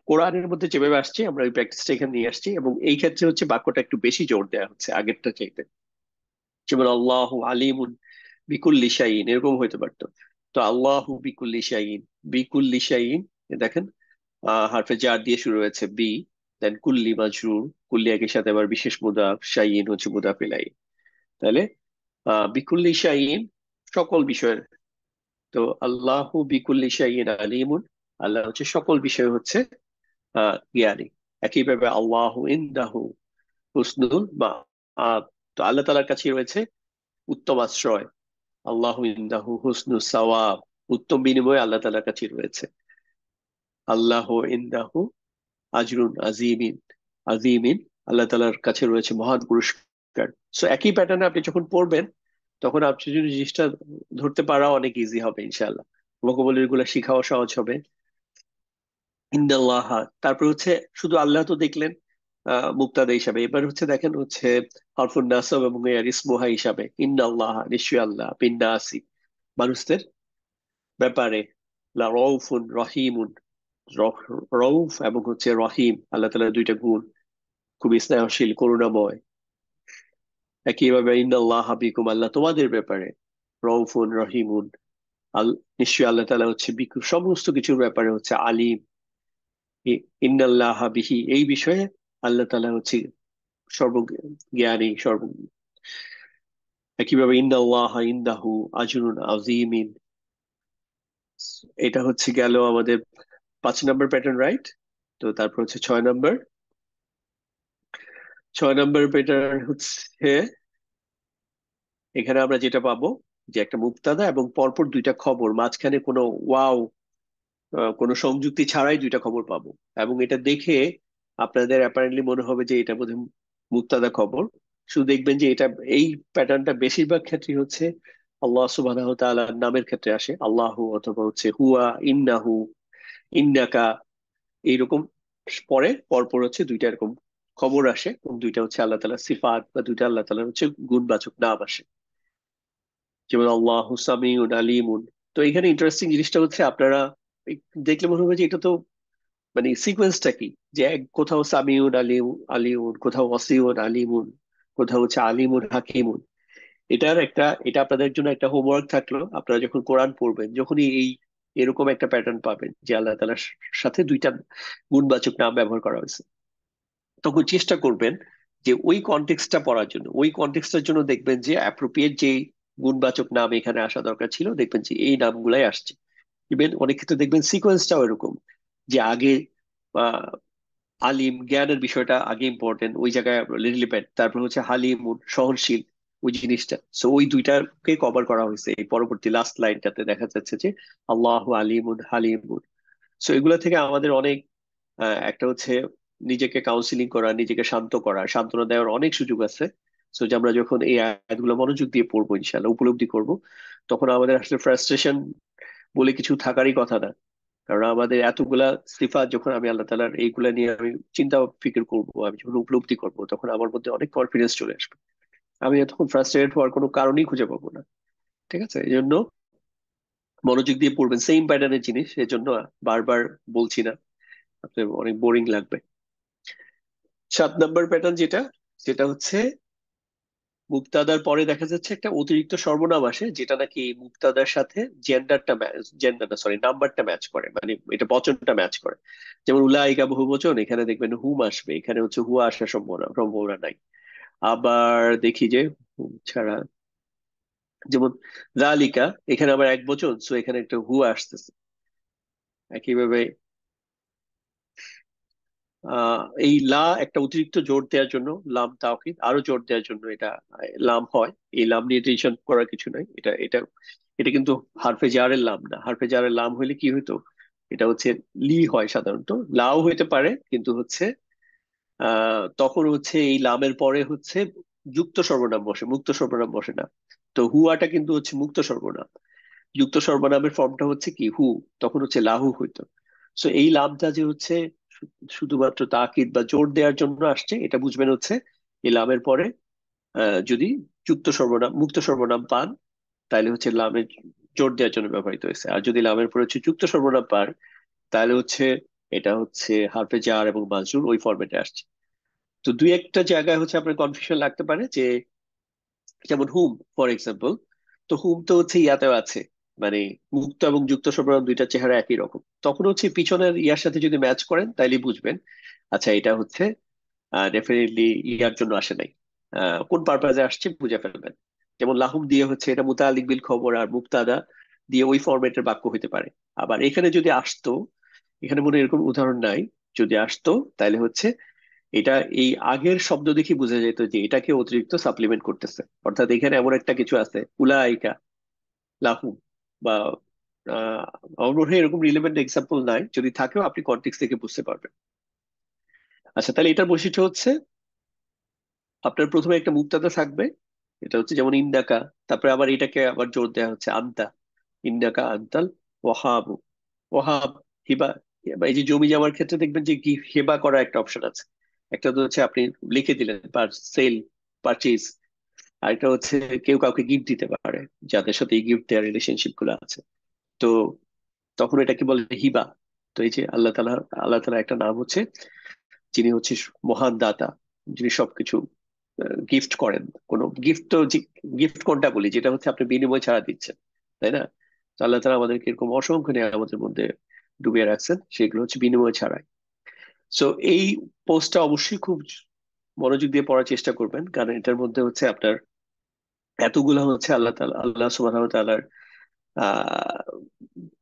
কোরআনের মধ্যে যেভাবে আসছে আমরা ওই প্র্যাকটিসটা এখানে নিয়ে আসছি, এবং এই ক্ষেত্রে হচ্ছে বাক্যটা একটু বেশি জোর দেওয়া হচ্ছে আগেরটা চাইতে। যেমন আল্লাহু আলিমুন বিকুল্লি শাইইন এরকম হইতে পারতো। তো আল্লাহু বিকুল্লি শাইইন, বিকুল্লি শাইইন, দেখেন হারফে জার দিয়ে শুরু হয়েছে বি, দেন কুল্লি মাজরুর, কুল্লি একই সাথে আবার বিশেষ মুদাফ, শাইইন হচ্ছে মুদাফ ইলাইহি। তাহলে বিকুল্লি শাইইন সকল বিষয়ের। তো আল্লাহু বিকুল্লি শাইইন আলিমুন, আল্লাহ হচ্ছে সকল বিষয় হচ্ছে জ্ঞানী। একইভাবে আল্লাহু ইনদাহু হুসনুল মাআব, তো আল্লাহ তাআলার কাছে রয়েছে উত্তম আশ্রয়। আল্লাহু ইনদাহু হুসনু সাওয়াব, উত্তম বিনিময় আল্লাহ তাআলার কাছে রয়েছে। আল্লাহু ইনদাহু আজরুন আজিমিন, আজিমিন, আল্লাহ তাআলার কাছে রয়েছে মহান পুরস্কার। সো একই প্যাটার্নে আপনি যখন পড়বেন তখন আপনি যদি জিনিসটা ধরতে পারা অনেক ইজি হবে ইনশাআল্লাহ। ভোকাবুলারি গুলো শিখাও সহজ হবে। ইন্দাল্লাহ, তারপর হচ্ছে শুধু আল্লাহ তো দেখলেন মুক্তাদা হিসাবে, এবার হচ্ছে দেখেন হচ্ছে হরফুন নাসব এবং এর ইসমুহা হিসাবে ইন্নাল্লাহ, নিশ্চয়ই আল্লাহ, বিন্নাসি, মানুষদের ব্যাপারে, লা রউফুন রহিমুন, রউফ এবং হচ্ছে রহিম, আল্লাহ তাআলার দুইটা গুণ, খুবই স্নেহশীল, করুণাময়। একইভাবে ইন্নাল্লাহা বিকুম, আল্লাহ তোমাদের ব্যাপারে রউফুন রহিমুন, নিশ্চয়ই আল্লাহ তাআলা হচ্ছে সমস্ত কিছুর ব্যাপারে হচ্ছে আলিম। ইন্নাল্লাহা বিহি, এই বিষয়ে আল্লাহ তাআলা হচ্ছে সর্বজ্ঞানী, একইভাবে ইন্নাল্লাহা ইনদাহু আজরুন আযীমিন। এটা হচ্ছে গেল আমাদের 5 নম্বর প্যাটার্ন, রাইট? তো তারপর হচ্ছে 6 নম্বর। 6 নম্বর প্যাটার্ন হচ্ছে, এখানে আমরা যেটা পাবো যে একটা মুবতাদা এবং পরপর দুইটা খবর, মাঝখানে কোনো ওয়াও কোনো সংযুক্তি ছাড়াই দুইটা খবর পাবো। এবং এটা দেখে আপনাদের অ্যাপারেন্টলি মনে হবে যে এটা বোধহয় মুবতাদা খবর। শুধু দেখবেন যে এটা, এই প্যাটার্নটা বেশিরভাগ ক্ষেত্রে হচ্ছে আল্লাহ সুবহানাহু ওয়া তাআলার নামের ক্ষেত্রে আসে, আল্লাহু অথবা হচ্ছে হুয়া, ইন্নাহু, ইন্নাকা, এইরকম। পরে পরপর হচ্ছে দুইটা এরকম খবর আসে, এবং দুইটা হচ্ছে আল্লাহ তাআলার সিফাত, বা দুইটা আল্লাহ তাআলার হচ্ছে গুণবাচক নাম আসে, যেমন আল্লাহু সামিউন আলিমুন। তো এখানে ইন্টারেস্টিং জিনিসটা হচ্ছে, আপনারা দেখলে মনে হবে যে এটা তো মানে সিকোয়েন্সটা কি, যে কোথাও সামিউন আলিউন, কোথাও ওয়াসিউন আলিমুন, কোথাও হচ্ছে আলিমুন হাকিমুন। এটা আপনাদের জন্য একটা হোমওয়ার্ক থাকলো। আপনারা যখন কোরআন পড়বেন, যখনই এরকম একটা প্যাটার্ন পাবেন যে আল্লাহ তাআলার সাথে দুইটা গুণবাচক নাম ব্যবহার করা হয়েছে, তখন চেষ্টা করবেন যে ওই কনটেক্সটটা পড়ার জন্য, ওই কনটেক্সটের জন্য দেখবেন যে অ্যাপ্রোপ্রিয়েট যে গুণবাচক নাম এখানে আসা দরকার ছিল, দেখবেন যে এই নামগুলাই আসছে। ইভেন অনেক ক্ষেত্রে দেখবেন সিকোয়েন্সটাও এরকম, যে আগে আহ, আলিম, জ্ঞানের বিষয়টা আগে ইম্পর্টেন্ট, ওই জায়গায় রিলেভেন্ট, তারপর হচ্ছে হালিম, সহনশীল, ওই জিনিসটা। সো ওই দুইটাকে কভার করা হয়েছে এই পরবর্তী লাস্ট লাইনটাতে, দেখা যাচ্ছে যে আল্লাহু আলিমুন হালিমুন। সো এগুলো থেকে আমাদের অনেক একটা হচ্ছে নিজেকে কাউন্সিলিং করা, নিজেকে শান্ত করা, সান্ত্বনা দেওয়ার অনেক সুযোগ আছে। সো যে আমরা যখন এই আয়াতগুলো মনোযোগ দিয়ে পড়বো, ইনশাল্লাহ উপলব্ধি করব, তখন আমাদের আসলে ফ্রাস্ট্রেশন বলে কিছু থাকারই কথা না। কারণ আমাদের এতগুলা সিফাত যখন আমি আল্লাহ তাআলার, এইগুলা নিয়ে আমি চিন্তা ফিকির করব, আমি যখন উপলব্ধি করব, তখন আমার মধ্যে অনেক কনফিডেন্স চলে আসবে। আমি তখন ফ্রাস্ট্রেটেড হওয়ার কোনো কারণই খুঁজে পাবো না। ঠিক আছে, এই জন্য মনোযোগ দিয়ে পড়বেন, সেম প্যাটার্নের জিনিস, এই জন্য বারবার বলছি না, আপনার অনেক বোরিং লাগবে। 7 নম্বর প্যাটার্ন যেটা, সেটা হচ্ছে মুক্তাদার পরে দেখা যাচ্ছে একটা অতিরিক্ত সর্বনাম আসে, যেটা নাকি মুক্তাদার সাথে জেন্ডারটা সরি নাম্বারটা ম্যাচ করে, মানে এটা বচনটা ম্যাচ করে। যেমন উলাইকা বহুবচন, এখানে দেখবেন হুম আসবে, এখানে হচ্ছে হুয়া আসার সম্ভাবনা সম্ভাবনা নাই। আবার দেখি যে হুম ছাড়া, যেমন জালিকা, এখানে আবার এক বচন, সো এখানে একটা হুয়া আসতেছে। একইভাবে এই লা একটা অতিরিক্ত জোর দেওয়ার জন্য, লাম তাওকিদ আরো জোর দেওয়ার জন্য এটা লাম হয়। এই লাম নিয়ে টেনশন করার কিছু নাই। এটা এটা এটা কিন্তু হারফে জারের লাম না। হারফে জারের লাম হইলে কি হইতো, এটা হচ্ছে লি হয় সাধারণত, লাও হইতে পারে, কিন্তু হচ্ছে তখন হচ্ছে এই লামের পরে হচ্ছে যুক্ত সর্বনাম বসে, মুক্ত সর্বনাম বসে না। তো হুয়াটা কিন্তু হচ্ছে মুক্ত সর্বনাম, যুক্ত সর্বনামের ফর্মটা হচ্ছে কি হু, তখন হচ্ছে লাহু হইতো। সো এই লামটা যে হচ্ছে শুধুমাত্র তাকিদ বা জোর দেওয়ার জন্য আসছে, এটা বুঝবেন হচ্ছে এই লামের পরে যদি মুক্ত সর্বনাম পান, তাহলে হচ্ছে লামের জোর দেওয়ার জন্য ব্যবহৃত হয়েছে। আর যদি লামের পরে হচ্ছে যুক্ত সর্বনাম পান, তাহলে হচ্ছে এটা হচ্ছে হারফে জার এবং মাজরুর ওই ফরম্যাটে আসছে। তো দুই একটা জায়গায় হচ্ছে আপনার কনফিউশন লাগতে পারে, যে যেমন হুম ফর এক্সাম্পল। তো হুম তো হচ্ছে ইয়াতেও আছে, মানে মুক্ত এবং যুক্ত সবরণ দুইটা চেহারা একই রকম, তখন হচ্ছে পিছনের ইয়ার সাথে যদি ম্যাচ করেন তাইলে বুঝবেন আচ্ছা এটা হচ্ছে ডেফিনেটলি ইয়ার জন্য আসে নাই, কোন পারপাজে আসছে বুঝে ফেলবেন। যেমন লাহুম দিয়ে হচ্ছে এটা মুতাআল্লিক বিল খবর আর মুবতাদা দিয়ে ওই ফরম্যাটের বাক্য হতে পারে। আবার এখানে যদি আসতো, এখানে মনে হয় এরকম উদাহরণ নাই, যদি আসতো তাহলে হচ্ছে এটা এই আগের শব্দ দেখে বোঝা যেত যে এটাকে অতিরিক্ত সাপ্লিমেন্ট করতেছে, অর্থাৎ এখানে এমন একটা কিছু আছে উলাইকা লাহুম, বা আহ আমার মনে হয় এরকম রিলেভেন্ট এক্সাম্পল নাই, যদি থাকেও আপনি কনটেক্সট থেকে বুঝতে পারবেন। আচ্ছা, তাহলে এটার বৈশিষ্ট্য হচ্ছে আপনার প্রথমে একটা মুক্তাদা থাকবে, এটা হচ্ছে যেমন ইন্দাকা, তারপরে আবার এটাকে আবার জোর দেওয়া হচ্ছে আন্তা, ইন্দাকা আন্তাল ওয়াহাবু, ওয়াহাব, হিবা। বা এই যে জমি জমার ক্ষেত্রে দেখবেন যে কি হেবা করার একটা অপশন আছে। একটা তো হচ্ছে আপনি লিখে দিলেন সেল, পারচেজ। আর এটা হচ্ছে কেউ কাউকে গিফট দিতে পারে, যাদের সাথে এই গিফট দেওয়ার রিলেশনশিপ গুলো আছে। তো তখন এটাকে বলে হিবা। তো এই যে আল্লাহ তাআলা একটা নাম হচ্ছে, যিনি হচ্ছে মহান দাতা, যিনি সবকিছু গিফট করেন। কোনো গিফট তো, গিফট কোনটা বলি, যেটা হচ্ছে আপনি বিনিময় ছাড়া দিচ্ছেন, তাই না? তো আল্লাহ তাআলা আমাদেরকে এরকম অসংখ্য নিয়ামতের মধ্যে ডুবিয়ে রাখছেন, সেগুলো হচ্ছে বিনিময় ছাড়াই। সো এই পোস্টটা অবশ্যই খুব মনোযোগ দিয়ে পড়ার চেষ্টা করবেন, কারণ এটার মধ্যে হচ্ছে আপনার এতগুলো হচ্ছে আল্লাহ সুবহানাহু ওয়া তাআলার আহ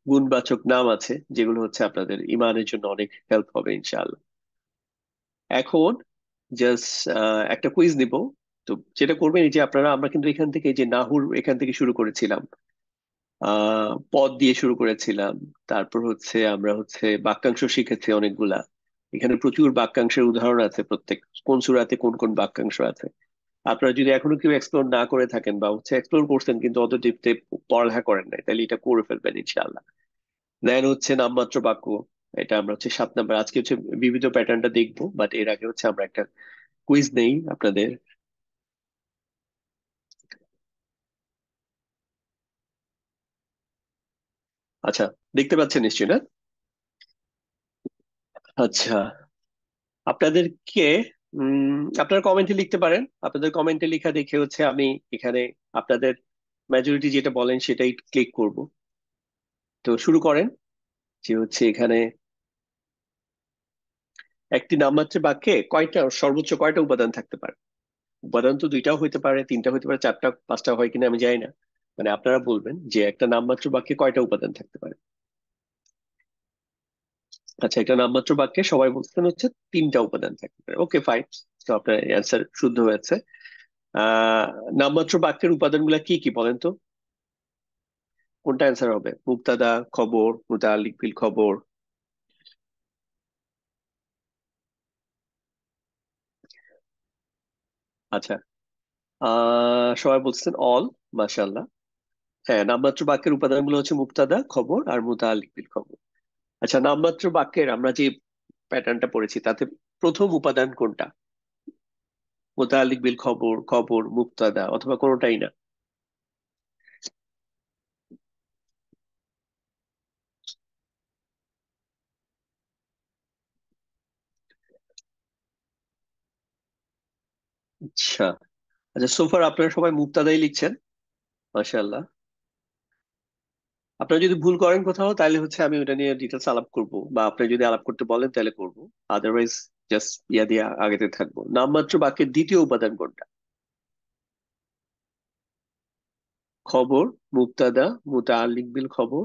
গুণবাচক নাম আছে, যেগুলো হচ্ছে আপনাদের ইমানের জন্য অনেক হেল্প হবে ইনশাআল্লাহ। এখন জাস্ট একটা কুইজ নিব। তো যেটা করবেন, এই যে আমরা কিন্তু এখান থেকে, এই যে নাহুর এখান থেকে শুরু করেছিলাম, পদ দিয়ে শুরু করেছিলাম। তারপর হচ্ছে আমরা হচ্ছে বাক্যাংশ শিখেছি অনেকগুলা। এখানে প্রচুর বাক্যাংশের উদাহরণ আছে, প্রত্যেক কোন সূরাতে কোন কোন বাক্যাংশ আছে। আপনারা যদি এখনো কেউ এক্সপ্লোর না করে থাকেন, বা হচ্ছে এক্সপ্লোর করছেন কিন্তু অত ডিপতে পড়ালেখা করেন নাই, তাহলে এটা করে ফেলবেন ইনশাআল্লাহ। দেন হচ্ছে নামমাত্র বাক্য, এটা আমরা হচ্ছে 7 নাম্বার। আজকে হচ্ছে বিবিধ প্যাটার্নটা দেখবো, বাট এর আগে হচ্ছে আমরা একটা কুইজ নেই আপনাদের। আচ্ছা, দেখতে পাচ্ছেন নিশ্চয়ই না? আচ্ছা, আপনাদেরকে আপনারা কমেন্টে লিখতে পারেন। আপনাদের কমেন্টে লেখা দেখে হচ্ছে আমি এখানে আপনাদের মেজরিটি যেটা বলেন সেটাই ক্লিক করব। তো শুরু করেন। যে হচ্ছে এখানে একটি নামমাত্র বাক্যে সর্বোচ্চ কয়টা উপাদান থাকতে পারে? উপাদান তো দুইটাও হইতে পারে, তিনটা হইতে পারে, চারটা পাঁচটা হয় কিনা আমি জানি না। মানে আপনারা বলবেন যে একটা নামমাত্র বাক্যে কয়টা উপাদান থাকতে পারে। আচ্ছা, একটা নামমাত্র বাক্যে সবাই বলছেন হচ্ছে তিনটা উপাদান থাকতে পারে। ওকে, ফাইন। তো আপনার অ্যান্সার শুদ্ধ হয়েছে। আহ নামমাত্র বাক্যের উপাদানগুলো কি কি বলেন তো? কোনটা অ্যান্সার হবে? মুবতাদা, খবর, মুতাআল্লিক বিল খবর? আচ্ছা, সবাই বলছেন অল। মাশাআল্লাহ। হ্যাঁ, নামমাত্র বাক্যের উপাদানগুলো হচ্ছে মুবতাদা, খবর আর মুতাআল্লিক বিল খবর। আচ্ছা, নামমাত্র বাক্যের আমরা যে প্যাটার্নটা পড়েছি, তাতে প্রথম উপাদান কোনটা? মুতাআল্লিক বিল খবর, খবর, মুবতাদা, অথবা কোনোটাই না? আচ্ছা। আচ্ছা, সোফার আপনারা সবাই মুবতাদাই লিখছেন। মাশাআল্লাহ। আপনারা যদি ভুল করেন কোথাও, তাহলে হচ্ছে আমি ওটা নিয়ে ডিটেলস আলাপ করব, বা আপনি যদি আলাপ করতে বলেন তাহলে করব। আদারওয়াইজ জাস্ট ইয়া দিয়ে আগেতে থাকবো। নামমাত্র বাক্যের দ্বিতীয় উপাদান কোনটা? খবর, মুবতাদা, মুতাআল্লিক বিল খবর?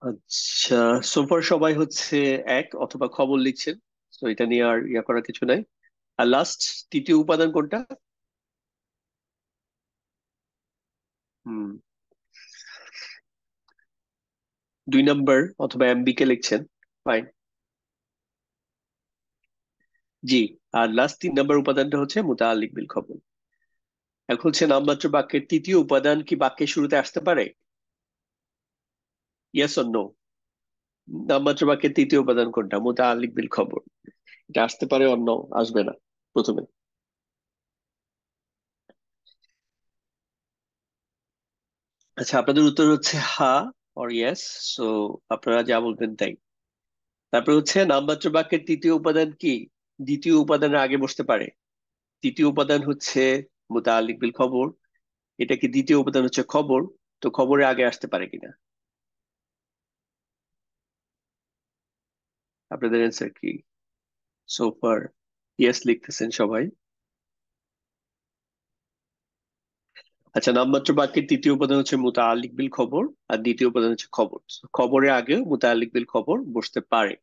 আচ্ছা, সোফার সবাই হচ্ছে এক অথবা খবর লিখছেন। তো এটা নিয়ে আর ইয়া করার কিছু নাই। আর লাস্ট, তৃতীয় উপাদান কোনটা? 2 নম্বর অথবা এমবি কে লিখছেন। ফাইন। জি। আর লাস্ট 3 নম্বর উপাদানটা হচ্ছে মুতাআল্লিক বিল খবর। এখন হচ্ছে নামমাত্র বাক্যের তৃতীয় উপাদান কি বাক্যের শুরুতে আসতে পারে? Yes or no? নামমাত্র বাক্যের তৃতীয় উপাদান কোনটা? মুতাআল্লিক বিল খবর। এটা আসতে পারে, অন্য আসবে না প্রথমে? আচ্ছা, আপনাদের উত্তর হচ্ছে হা অর ইয়েস। সো আপনারা যা বলবেন তাই। তারপর হচ্ছে নামমাত্র বাক্যের তৃতীয় উপাদান কি দ্বিতীয় উপাদানের আগে বসতে পারে? তৃতীয় উপাদান হচ্ছে মুতাআল্লিক বিল খবর। এটা কি দ্বিতীয় উপাদান হচ্ছে খবর? তো খবরের আগে আসতে পারে কিনা? আপনাদের অ্যান্সার কি? সোফার ইয়েস লিখতেছেন সবাই। আচ্ছা, নামমাত্র বাক্যের তৃতীয় উপাদান হচ্ছে মুতাআল্লিক বিল খবর, আর দ্বিতীয় উপাদান হচ্ছে খবর। খবরের আগেও মুতাআল্লিক বিল খবর বসতে পারে।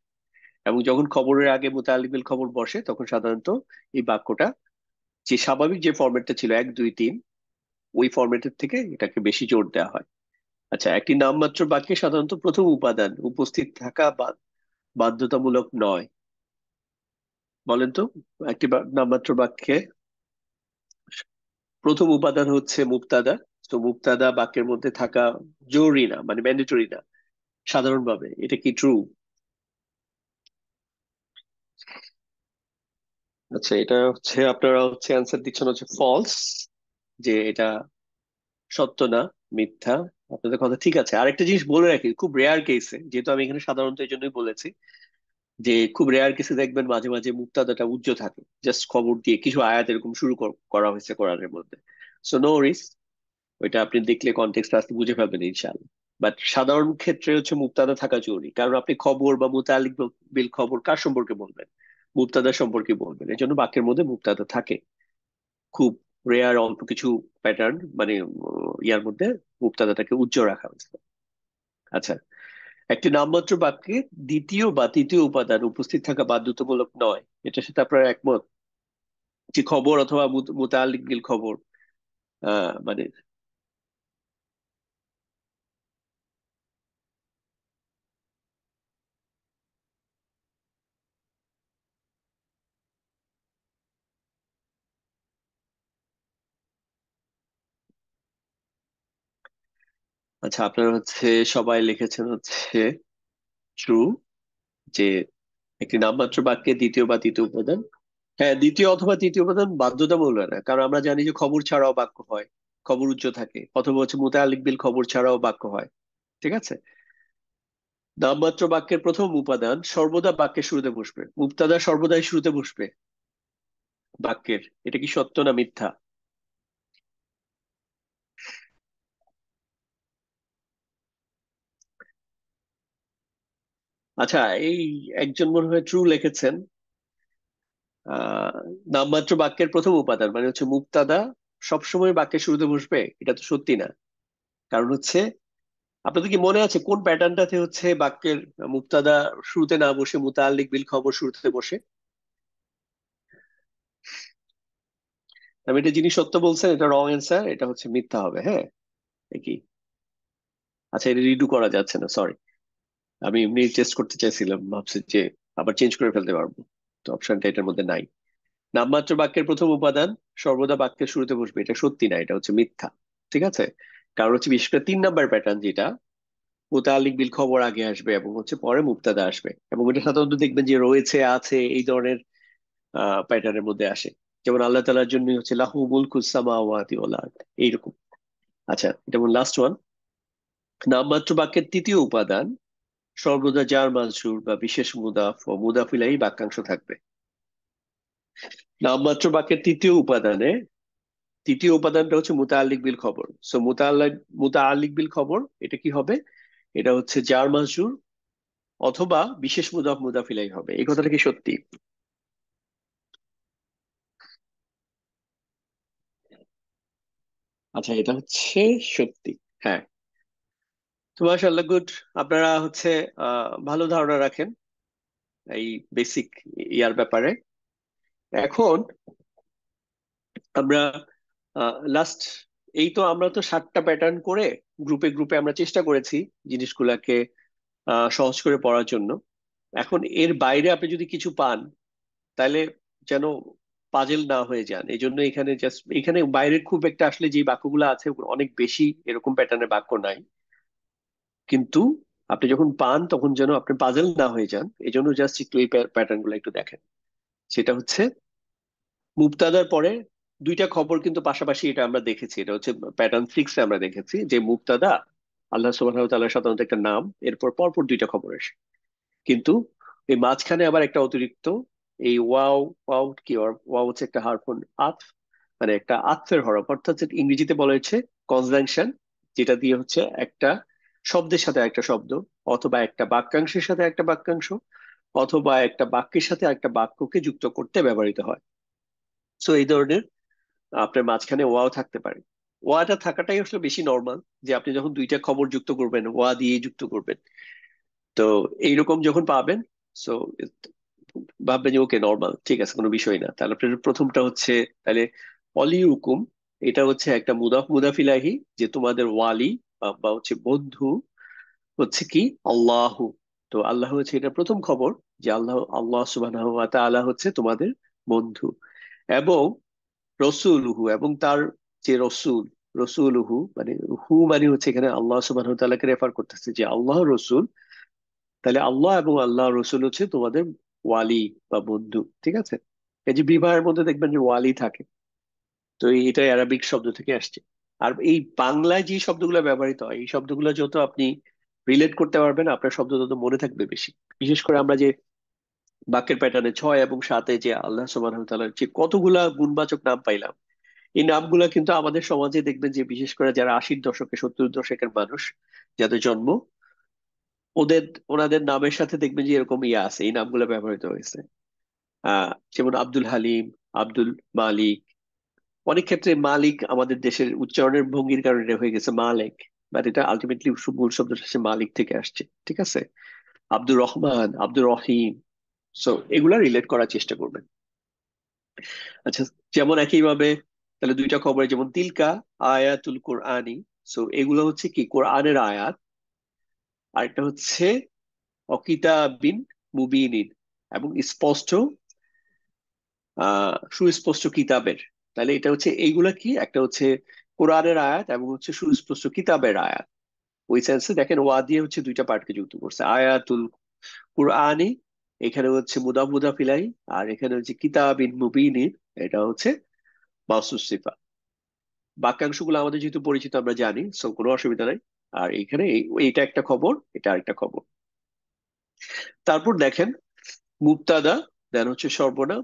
এবং যখন খবরের আগে মুতাআল্লিক বিল খবর বসে, তখন সাধারণত এই বাক্যটা যে স্বাভাবিক যে ফরম্যাটটা ছিল 1 2 3, ওই ফরম্যাটের থেকে এটাকে বেশি জোর দেওয়া হয়। আচ্ছা, একটি নামমাত্র বাক্যে সাধারণত প্রথম উপাদান উপস্থিত থাকা বাধ্যতামূলক নয়। বলেন তো, একটি নামমাত্র বাক্যে প্রথম উপাদান হচ্ছে মুবতাদা। তো মুবতাদা বাক্যের মধ্যে থাকা জরুরি না, মানে ম্যান্ডেটরি না সাধারণভাবে। এটা কি ট্রু? আচ্ছা, এটা হচ্ছে আপনারা হচ্ছে অ্যান্সার দিচ্ছেন হচ্ছে ফলস। যে এটা সত্য না, মিথ্যা। আপনাদের কথা ঠিক আছে। আরেকটা জিনিস বলে রাখি, খুব রেয়ার কেসে, যেহেতু আমি এখানে সাধারণত এই জন্যই বলেছি, যে খুব রেয়ার কেসে দেখবেন মাঝে মাঝে মুক্তাদাটা উজ্জ্ব থাকে, জাস্ট খবর দিয়ে কিছু আয়াত এরকম শুরু করা হয়েছে কোরআনের মধ্যে। সো নো রিস্ক, ওইটা আপনি দেখলে কনটেক্সট আসতে বুঝে পাবেন ইনশাআল্লাহ। বাট সাধারণ ক্ষেত্রে হচ্ছে মুক্তাদা থাকা জরুরি, কারণ আপনি খবর বা মুতালিক বিল খবর কার সম্পর্কে বলবেন? মুক্তাদা সম্পর্কে বলবেন, এই জন্য বাক্যের মধ্যে মুক্তাদা থাকে। খুব রেয়ার অল্প কিছু প্যাটার্ন মানে ইয়ার মধ্যে মুক্তাদাটাকে উজ্জ্বল রাখা হয়েছে। আচ্ছা, একটি নামমাত্র বাক্যে দ্বিতীয় বা তৃতীয় উপাদান উপস্থিত থাকা বাধ্যতামূলক নয়, এটার সাথে আপনার একমত? যে খবর অথবা মুতালিক বিল খবর, মানে আচ্ছা, আপনার হচ্ছে সবাই লিখেছেন হচ্ছে ট্রু, যে একটি নামমাত্র বাক্যে দ্বিতীয় বা তৃতীয় উপাদান, হ্যাঁ দ্বিতীয় অথবা তৃতীয় উপাদান বাধ্যতামূলক না, কারণ আমরা জানি যে খবর ছাড়াও বাক্য হয়, খবর উচ্চ থাকে, অথবা হচ্ছে মুতালিক বিল খবর ছাড়াও বাক্য হয়। ঠিক আছে। নামমাত্র বাক্যের প্রথম উপাদান সর্বদা বাক্যের শুরুতে বসবে, মুক্তাদা সর্বদাই শুরুতে বসবে বাক্যের। এটা কি সত্য না মিথ্যা? আচ্ছা, এই একজন মনে হয় ট্রু লিখেছেন। আহ নামমাত্র বাক্যের প্রথম উপাদান মানে হচ্ছে মুক্তাদা সবসময় বাক্যের শুরুতে বসবে, এটা তো সত্যি না। কারণ হচ্ছে, আপনাদের কি মনে আছে কোন প্যাটার্নটাতে হচ্ছে বাক্যের মুক্তাদা শুরুতে না বসে মুতাল্লিক বিল খবর শুরুতে বসে? আমি এটা যিনি সত্য বলছেন এটা রং অ্যান্সার, এটা হচ্ছে মিথ্যা হবে, হ্যাঁ। এ কি? আচ্ছা, এটা রিডু করা যাচ্ছে না, সরি। আমি এমনি টেস্ট করতে চাইছিলাম, ভাবছি যে আবার চেঞ্জ করে ফেলতে পারবো, তো অপশনটা এটার মধ্যে নাই। নামমাত্র বাক্যের প্রথম উপাদান সর্বদা বাক্যের শুরুতে বসবে, এটা সত্যি না, এটা হচ্ছে মিথ্যা। ঠিক আছে। কারণ হচ্ছে বিশেষ করে 3 নাম্বার প্যাটার্ন যেটা, মুতালিক বিল খবর আগে আসবে এবং হচ্ছে পরে মুক্তাদা আসবে, এবং এটা সাধারণত দেখবেন যে রয়েছে, আছে, এই ধরনের প্যাটার্নের মধ্যে আসে। যেমন আল্লাহ তাআলার জন্য হচ্ছে লাহু মুলকুস সামাওয়াতি ওয়াল আরদ, এইরকম। আচ্ছা, যেমন লাস্ট ওয়ান, নামমাত্র বাক্যের তৃতীয় উপাদান সর্বদা জার মাজরুর বা বিশেষ মুদাফ ও মুদাফ ইলাইহি বাক্যাংশ থাকবে। নামমাত্র বাক্যের তৃতীয় উপাদানটা হচ্ছে মুতাআল্লিক বিল খবর। সো মুতাআল্লিক বিল খবর, এটা কি হবে? এটা হচ্ছে জার মাজরুর অথবা বিশেষ মুদাফ মুদাফ ইলাইহি হবে। এই কথাটা কি সত্যি? আচ্ছা, এটা হচ্ছে সত্যি। হ্যাঁ। তো মাশাআল্লাহ, গুড। আপনারা হচ্ছে ভালো ধারণা রাখেন এই বেসিক ইয়ার ব্যাপারে। এখন আমরা লাস্ট, এই তো আমরা তো 7টা প্যাটার্ন করে গ্রুপে গ্রুপে আমরা চেষ্টা করেছি জিনিসগুলাকে সহজ করে পড়ার জন্য। এখন এর বাইরে আপনি যদি কিছু পান, তাহলে যেন পাজেল না হয়ে যান। এই জন্য এখানে জাস্ট, এখানে বাইরের খুব একটা আসলে যে বাক্যগুলো আছে ওগুলো অনেক বেশি এরকম প্যাটার্নের বাক্য নাই, কিন্তু আপনি যখন পান তখন যেন আপনি পাজেল না হয়ে যান, এই জন্য জাস্ট একটু এই প্যাটার্ন গুলো একটু দেখেন। সেটা হচ্ছে মুক্তাদার পরে দুইটা খবর কিন্তু পাশাপাশি, এটা আমরা দেখেছি, এটা হচ্ছে প্যাটার্ন 6 আমরা দেখেছি যে মুক্তাদা আল্লাহ সুবহানাহু ওয়া তাআলার সাধারণত একটা নাম, এরপর পরপর দুইটা খবর আসে। কিন্তু এই মাঝখানে আবার একটা অতিরিক্ত, এই ওয়াও, ওয়াও কি, ওয়াও হচ্ছে একটা হারফুন আতফ, মানে একটা আতফের হরফ, অর্থাৎ যেটা ইংরেজিতে বলা হচ্ছে কনজাংশন, যেটা দিয়ে হচ্ছে একটা শব্দের সাথে একটা শব্দ, অথবা একটা বাক্যাংশের সাথে একটা বাক্যাংশ, অথবা একটা বাক্যের সাথে একটা বাক্যকে যুক্ত করতে ব্যবহৃত হয়। সো এই ধরনের আপনার মাঝখানে ওয়াও থাকতে পারে। ওয়াটা থাকাটাই আসলে বেশি নর্মাল, যে আপনি যখন দুইটা খবর যুক্ত করবেন ওয়া দিয়ে যুক্ত করবেন। তো এইরকম যখন পাবেন, সো ভাববেন যে ওকে নর্মাল, ঠিক আছে, কোনো বিষয় না। তাহলে আপনার প্রথমটা হচ্ছে, তাহলে অলি হুকুম, এটা হচ্ছে একটা মুদাফ মুদাফ ইলাহি, যে তোমাদের ওয়ালি বা হচ্ছে বন্ধু হচ্ছে কি আল্লাহ। তো আল্লাহ হচ্ছে এটা প্রথম খবর, যে আল্লাহ, আল্লাহ সুবহানাহু ওয়া তাআলা হচ্ছে তোমাদের বন্ধু। এবং রসুলহু, এবং তার যে রসুল, রসুলহু মানে হু মানে হচ্ছে এখানে আল্লাহ সুবহানাহু ওয়া তাআলাকে রেফার করতেছে যে আল্লাহ রসুল। তাহলে আল্লাহ এবং আল্লাহ রসুল হচ্ছে তোমাদের ওয়ালি বা বন্ধু। ঠিক আছে। এই যে বিবাহের মধ্যে দেখবেন যে ওয়ালি থাকে, তো এটা অ্যারাবিক শব্দ থেকে আসছে। আর এই বাংলায় যে শব্দগুলো ব্যবহৃত হয় এই শব্দগুলো যত আপনি রিলেট করতে পারবেন আপনার শব্দ তত মনে থাকবে বেশি। বিশেষ করে আমরা যে বাক্যের প্যাটার্নে 6 এবং 7 যে আল্লাহ সুবহানাহু ওয়া তাআলার যে কতগুলা গুণবাচক নাম পাইলাম, এই নামগুলা কিন্তু আমাদের সমাজে দেখবেন যে বিশেষ করে যারা 80-এর দশকে 70-এর দশকের মানুষ যাদের জন্ম, ওদের ওনাদের নামের সাথে দেখবেন যে এরকম ইয়ে আছে, এই নামগুলো ব্যবহৃত হয়েছে। যেমন আব্দুল হালিম, আব্দুল মালিক। অনেক ক্ষেত্রে মালিক আমাদের দেশের উচ্চারণের ভঙ্গির কারণে এটা হয়ে গেছে মালিক, বাট এটা আলটিমেটলি মূল শব্দটা হচ্ছে মালিক থেকে আসছে, ঠিক আছে? আব্দুর রহমান, আব্দুর রহিম। সো এগুলা রিলেট করার চেষ্টা করবেন। আচ্ছা, যেমন একইভাবে তাহলে দুইটা খবরে, যেমন তিলকা আয়াতুল কোরআনি। সো এগুলো হচ্ছে কি কোরআনের আয়াত। আরেকটা হচ্ছে অকিতাবিন মুবিনিন, এবং স্পষ্ট সুস্পষ্ট কিতাবের। তাহলে এটা হচ্ছে এইগুলা কি, একটা হচ্ছে কোরআনের আয়াত এবং হচ্ছে সুস্পষ্ট কিতাবের আয়াত। ওই সেন্সে দেখেন ওয়া দিয়ে হচ্ছে দুইটা পার্টকে যুক্ত করছে, আয়াতুল কুরআনি, এখানে হচ্ছে মুদাফ মুদাফ ইলাইহি, আর এখানে হচ্ছে কিতাবিন মুবিনিন, এটা হচ্ছে মাউসুফ সিফা। বাক্যাংশগুলো আমাদের যেহেতু পরিচিত আমরা জানি, সো কোনো অসুবিধা নাই। আর এইখানে এইটা একটা খবর, এটা আরেকটা খবর। তারপর দেখেন মুবতাদা, দেন হচ্ছে সর্বনাম,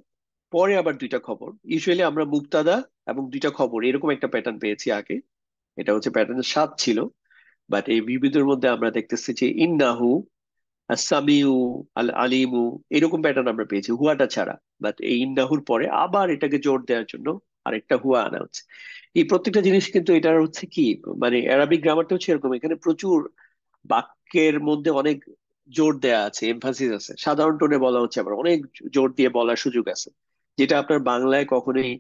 পরে আবার দুইটা খবর। ইউজুয়ালি আমরা মুবতাদা এবং দুইটা খবর এরকম একটা প্যাটার্ন পেয়েছি আগে। এটা হচ্ছে প্যাটার্নের 7 ছিল, বাট এই বিবিধের মধ্যে আমরা দেখতেছি যে ইন্নাহু, আসামিউ, আল আলিমু, এরকম প্যাটার্ন আমরা পেয়েছি হুয়াটা ছাড়া। বাট এই ইন্নাহুর পরে আবার এটাকে জোর দেওয়ার জন্য আরেকটা হুয়া আনা হচ্ছে। এই প্রত্যেকটা জিনিস কিন্তু এটার হচ্ছে কি, মানে অ্যারাবিক গ্রামারটা হচ্ছে এরকম, এখানে প্রচুর বাক্যের মধ্যে অনেক জোর দেয়া আছে, এমফাসিস আছে। সাধারণ টোনে বলা হচ্ছে, আবার অনেক জোর দিয়ে বলার সুযোগ আছে, যেটা আপনার বাংলায় কখনোই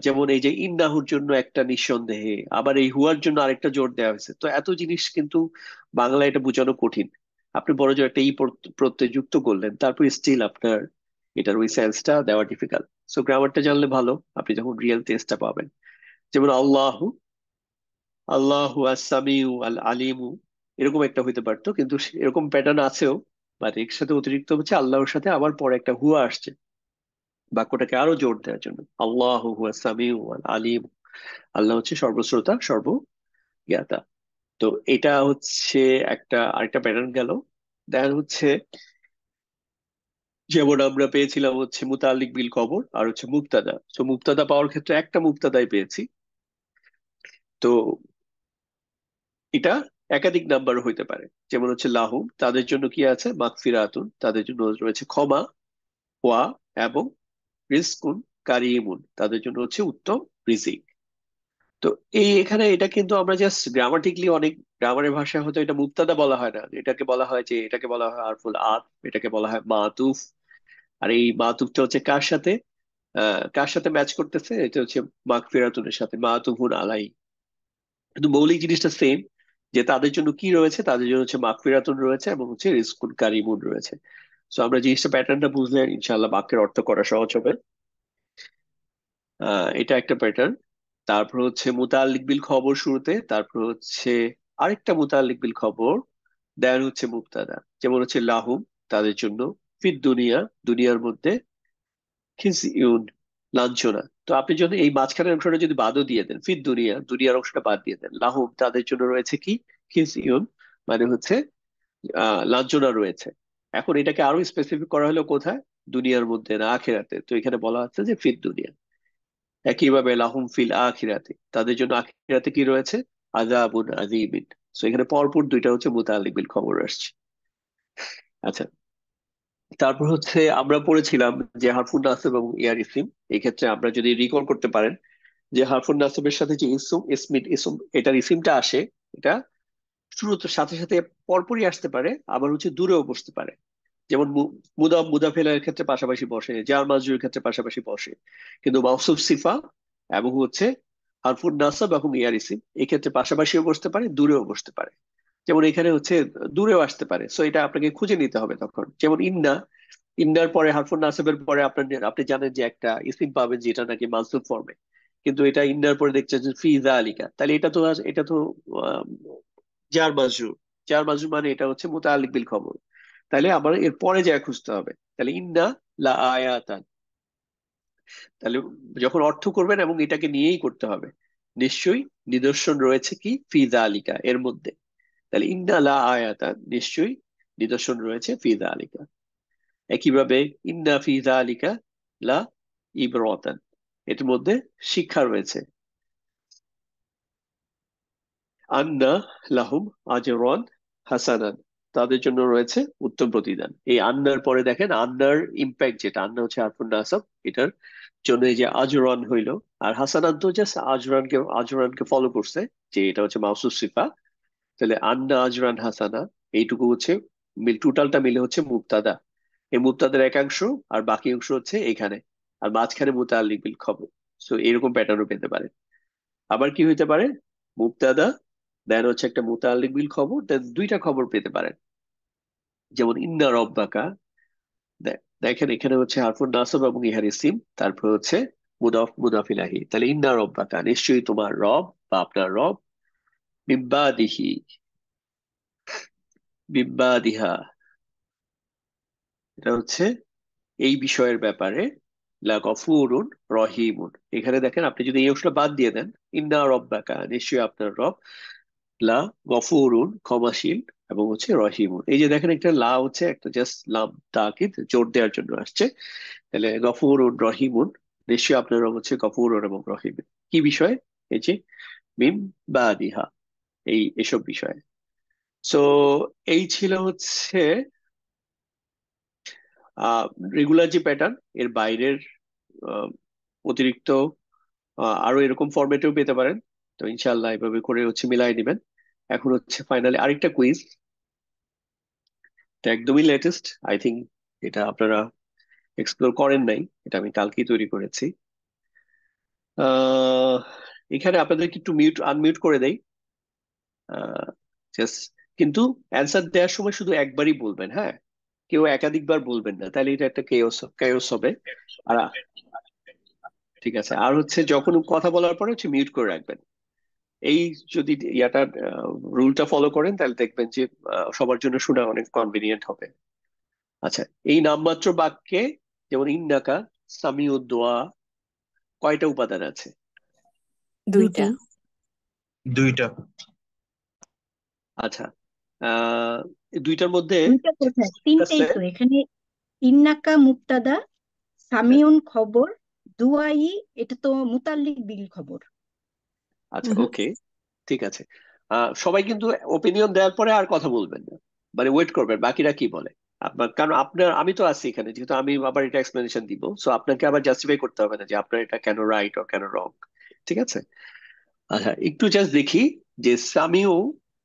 যেমন এই যে ইন্নাহুর জন্য একটা নিঃসন্দেহে, আবার এই হুয়ার জন্য আরেকটা জোর দেওয়া হয়েছে, তো এত জিনিস কিন্তু বাংলায় এটা বোঝানো কঠিন। আপনি বড় জোর একটা প্রত্যয় যুক্ত করলেন, তারপর স্টিল আপনার এটার ওই সেন্সটা দেওয়া ডিফিকাল্ট। সো গ্রামারটা জানলে ভালো, আপনি যখন রিয়েল টেস্টটা পাবেন। যেমন আল্লাহু, আল্লাহু আস-সামিউ আল আলিমু, এরকম একটা হইতে পারতো, কিন্তু এরকম প্যাটার্ন আছেও। বাট এর সাথে অতিরিক্ত হচ্ছে আল্লাহর সাথে আবার পরে একটা হুয়া আসছে বাক্যটাকে আরো জোর দেওয়ার জন্য। আল্লাহু হুয়া সামিউ আল আলিম, আল্লাহ হচ্ছে সর্বশ্রোতা সর্বজ্ঞাতা। তো এটা হচ্ছে একটা আরেকটা প্যাটার্ন গেল। দেন হচ্ছে যেমন আমরা পেয়েছিলাম হচ্ছে মুতাল্লিক বিল খবর আর হচ্ছে মুবতাদা। তো মুবতাদা পাওয়ার ক্ষেত্রে একটা মুবতাদাই পেয়েছি। তো এটা একাধিক নাম্বার হইতে পারে। যেমন হচ্ছে লাহুম, তাদের জন্য কি আছে, মাগফিরাতুন, তাদের জন্য রয়েছে ক্ষমা, ওয়া, এবং রিজকুন কারিমুন, তাদের জন্য হচ্ছে উত্তম রিজিক। তো এই এখানে এটা কিন্তু আমরা জাস্ট গ্রামাটিকলি অনেক, গ্রামারের ভাষায় হয়তো এটা মুবতাদা বলা হয় না, এটাকে বলা হয় যে, এটাকে বলা হয় হারফুল আত, এটাকে বলা হয় মাতুফ। আর এই মাতুফটা হচ্ছে কার সাথে, কার সাথে ম্যাচ করতেছে, এটা হচ্ছে মাগফিরাতুনের সাথে, মাতুফুন আলাই। কিন্তু মৌলিক জিনিসটা সেম, যে তাদের জন্য কি রয়েছে, তাদের জন্য হচ্ছে মাগফিরাতুন রয়েছে এবং হচ্ছে রিজকুন কারিমুন রয়েছে। তো আমরা জিনিসটা প্যাটার্নটা বুঝলে ইনশাআল্লাহ বাক্যের অর্থ করা সহজ হবে। এটা একটা প্যাটার্ন। তারপর হচ্ছে মুতাল্লিক বিল খবর শুরুতে, তারপর হচ্ছে আরেকটা মুতাল্লিক বিল খবর, দেন হচ্ছে মুবতাদা। যেমন হচ্ছে লাহুম, তাদের জন্য, ফিদ দুনিয়া, দুনিয়ার মধ্যে, খিজিউন, লাঞ্ছনা। তো আপনি যদি এই মাঝখানের অংশটা যদি বাদও দিয়ে দেন, ফিদ দুনিয়া, দুনিয়ার অংশটা বাদ দিয়ে দেন, লাহুম, তাদের জন্য রয়েছে কি, খিজিউন, মানে হচ্ছে লাঞ্ছনা রয়েছে। এখন এটাকে আরো স্পেসিফিক করা হলো কোথায়, দুনিয়ার মধ্যে না আখিরাতে, তো এখানে বলা হচ্ছে যে ফিদ দুনিয়া। একইভাবে লাহুম ফিল আখিরাতে, তাদের জন্য আখিরাতে কি রয়েছে, আযাবুন আযীমিন। তো এখানে পরপর দুইটা হচ্ছে মুতাআল্লিক বিল খবর আসছে। আচ্ছা, তারপর হচ্ছে আমরা পড়েছিলাম যে হারফুন নাসব এবং ইয়ার ইসিম। এই ক্ষেত্রে আমরা যদি রিকল করতে পারেন যে হারফুন নাসবের সাথে যে ইসম ইসমিট ইসম, এটার ইসিমটা আসে, এটা শুরুতে সাথে সাথে পরপরই আসতে পারে, আবার হচ্ছে দূরেও বসতে পারে। যেমন মুদাফ মুদাফেলের ক্ষেত্রে পাশাপাশি বসে, জার মাজরুরের ক্ষেত্রে পাশাপাশি বসে। কিন্তু মাউসুফ সিফা এবং হচ্ছে হারফুন নাসব এবং ইয়ার ইসিম এই ক্ষেত্রে পাশাপাশিও বসতে পারে, দূরেও বসতে পারে। যেমন এখানে হচ্ছে দূরেও আসতে পারে, সো এটা আপনাকে খুঁজে নিতে হবে তখন। যেমন ইন্না, ইন্নার পরে হারফুন নাসবের পরে আপনি জানেন যে একটা ইসিম পাবেন যেটা নাকি মানসুব ফর্মে, কিন্তু এটা ইন্নার পরে দেখছেন যে ফি যালিকা, তাহলে এটা তো আহ, জার মাজরুর। জার মাজরুর মানে এটা হচ্ছে মুতাআল্লিক বিল খবর। তাহলে আবার এর পরে যা খুঁজতে হবে, তাহলে ইন্না লা আয়াতান, তাহলে যখন অর্থ করবেন এবং এটাকে নিয়েই করতে হবে, নিশ্চয়ই নিদর্শন রয়েছে কি ফি যালিকা এর মধ্যে। তাহলে ইন্না লা আয়াতা, নিশ্চয়ই নিদর্শন রয়েছে ফি যালিকা। একইভাবে ইন্না ফি যালিকা লা ইবরাতান, এর মধ্যে শিক্ষা রয়েছে। আন্না লাহুম আজরান হাসানান, তাদের জন্য রয়েছে উত্তম প্রতিদান। এই আন্নার পরে দেখেন আন্নার ইম্প্যাক্ট, যেটা আন্না হচ্ছে হারফুন নাসাব, এটার জন্য এই যে আজরান হইলো। আর হাসানান তো জাস্ট আজরানকে ফলো করছে, যে এটা হচ্ছে মাউসুফ সিফা। তাহলে আন্না আজরান হাসানা, এইটুকু হচ্ছে টোটালটা মিলে হচ্ছে মুবতাদা। এই মুবতাদার একাংশ, আর বাকি অংশ হচ্ছে এখানে, আর মাঝখানে মুতাআল্লিক বিল খবর। সো এরকম প্যাটার্নও পেতে পারে। আবার কি হইতে পারে, মুবতাদা দেন হচ্ছে একটা মুতাআল্লিক বিল খবর, দেন দুইটা খবর পেতে পারেন। যেমন ইন্না রব্বাকা, দেখেন এখানে হচ্ছে হারফুন নাসব এবং ইহার ইসিম, তারপর হচ্ছে মুদাফ মুদাফ ইলাহি। তাহলে ইন্না রব্বাকা, নিশ্চয়ই তোমার রব বা আপনার রব, মিম্বাদিহি, মিম্বাদিহা, এটা হচ্ছে এই বিষয়ের ব্যাপারে, লা গফুরুন রহিমুন। এখানে দেখেন আপনি যদি এই অংশটা বাদ দিয়ে দেন, ইন্না রব্বাকা, নিশ্চয়ই আপনার রব, লা গফুরুন ক্ষমাশীল, এবং হচ্ছে রহিমুন। এই যে দেখেন একটা লা হচ্ছে একটা জাস্ট লাম তাকিদ জোর দেওয়ার জন্য আসছে। তাহলে গফুরুন রহিমুন, নিশ্চয়ই আপনার রব হচ্ছে গফুরুন এবং রহিম। কি বিষয়? এই যে মিম বাদিহা, এসব বিষয়ে। সো এই ছিল হচ্ছে রেগুলার যে প্যাটার্ন, এর বাইরের আহ, অতিরিক্ত আরো এরকম ফরম্যাটেও পেতে পারেন। তো ইনশাল্লাহ এভাবে করে হচ্ছে মিলাই দিবেন। এখন হচ্ছে ফাইনালি আরেকটা কুইজ, এটা একদমই লেটেস্ট আই থিঙ্ক, এটা আপনারা এক্সপ্লোর করেন নাই, এটা আমি কালকেই তৈরি করেছি। আহ এখানে আপনাদেরকে একটু আনমিউট করে দেই, জাস্ট, কিন্তু অ্যান্সার দেওয়ার সময় শুধু একবারই বলবেন, হ্যাঁ, কেউ একাধিকবার বলবেন না, তাহলে এটা একটা কেওস কেওস হবে। আর ঠিক আছে, আর হচ্ছে যখন কথা বলার পরে হচ্ছে মিউট করে রাখবেন। এই যদি ইয়াটা রুলটা ফলো করেন, তাহলে দেখবেন যে সবার জন্য শোনা অনেক কনভিনিয়েন্ট হবে। আচ্ছা, এই নামমাত্র বাক্যে, যেমন ইন্নাকা সামিউদ দোয়া, কয়টা উপাদান আছে? দুইটা। দুইটা। আচ্ছা, আহ এই দুইটার মধ্যে দুইটা কোথায়? তিনটেই আছে। তো এখানে। ইন্নাকা মুক্তাদা, হ্যাঁ, সামিউন খবর, দুআই এটা তো মুতাল্লিক বিল খবর। আচ্ছা ওকে, ঠিক আছে। সবাই কিন্তু ওপিনিয়ন দেওয়ার পরে আর কথা বলবেন না, মানে ওয়েট করবেন বাকিরা কি বলে। আপনার, কারণ আপনার, আমি তো আছি এখানে, যেহেতু আমি আবার এটা এক্সপ্লেনেশন দিব, সো আপনাকে আবার জাস্টিফাই করতে হবে না যে আপনার এটা কেন রাইট ও কেন রং। ঠিক আছে। আচ্ছা, একটু জাস্ট দেখি যে সামিউ,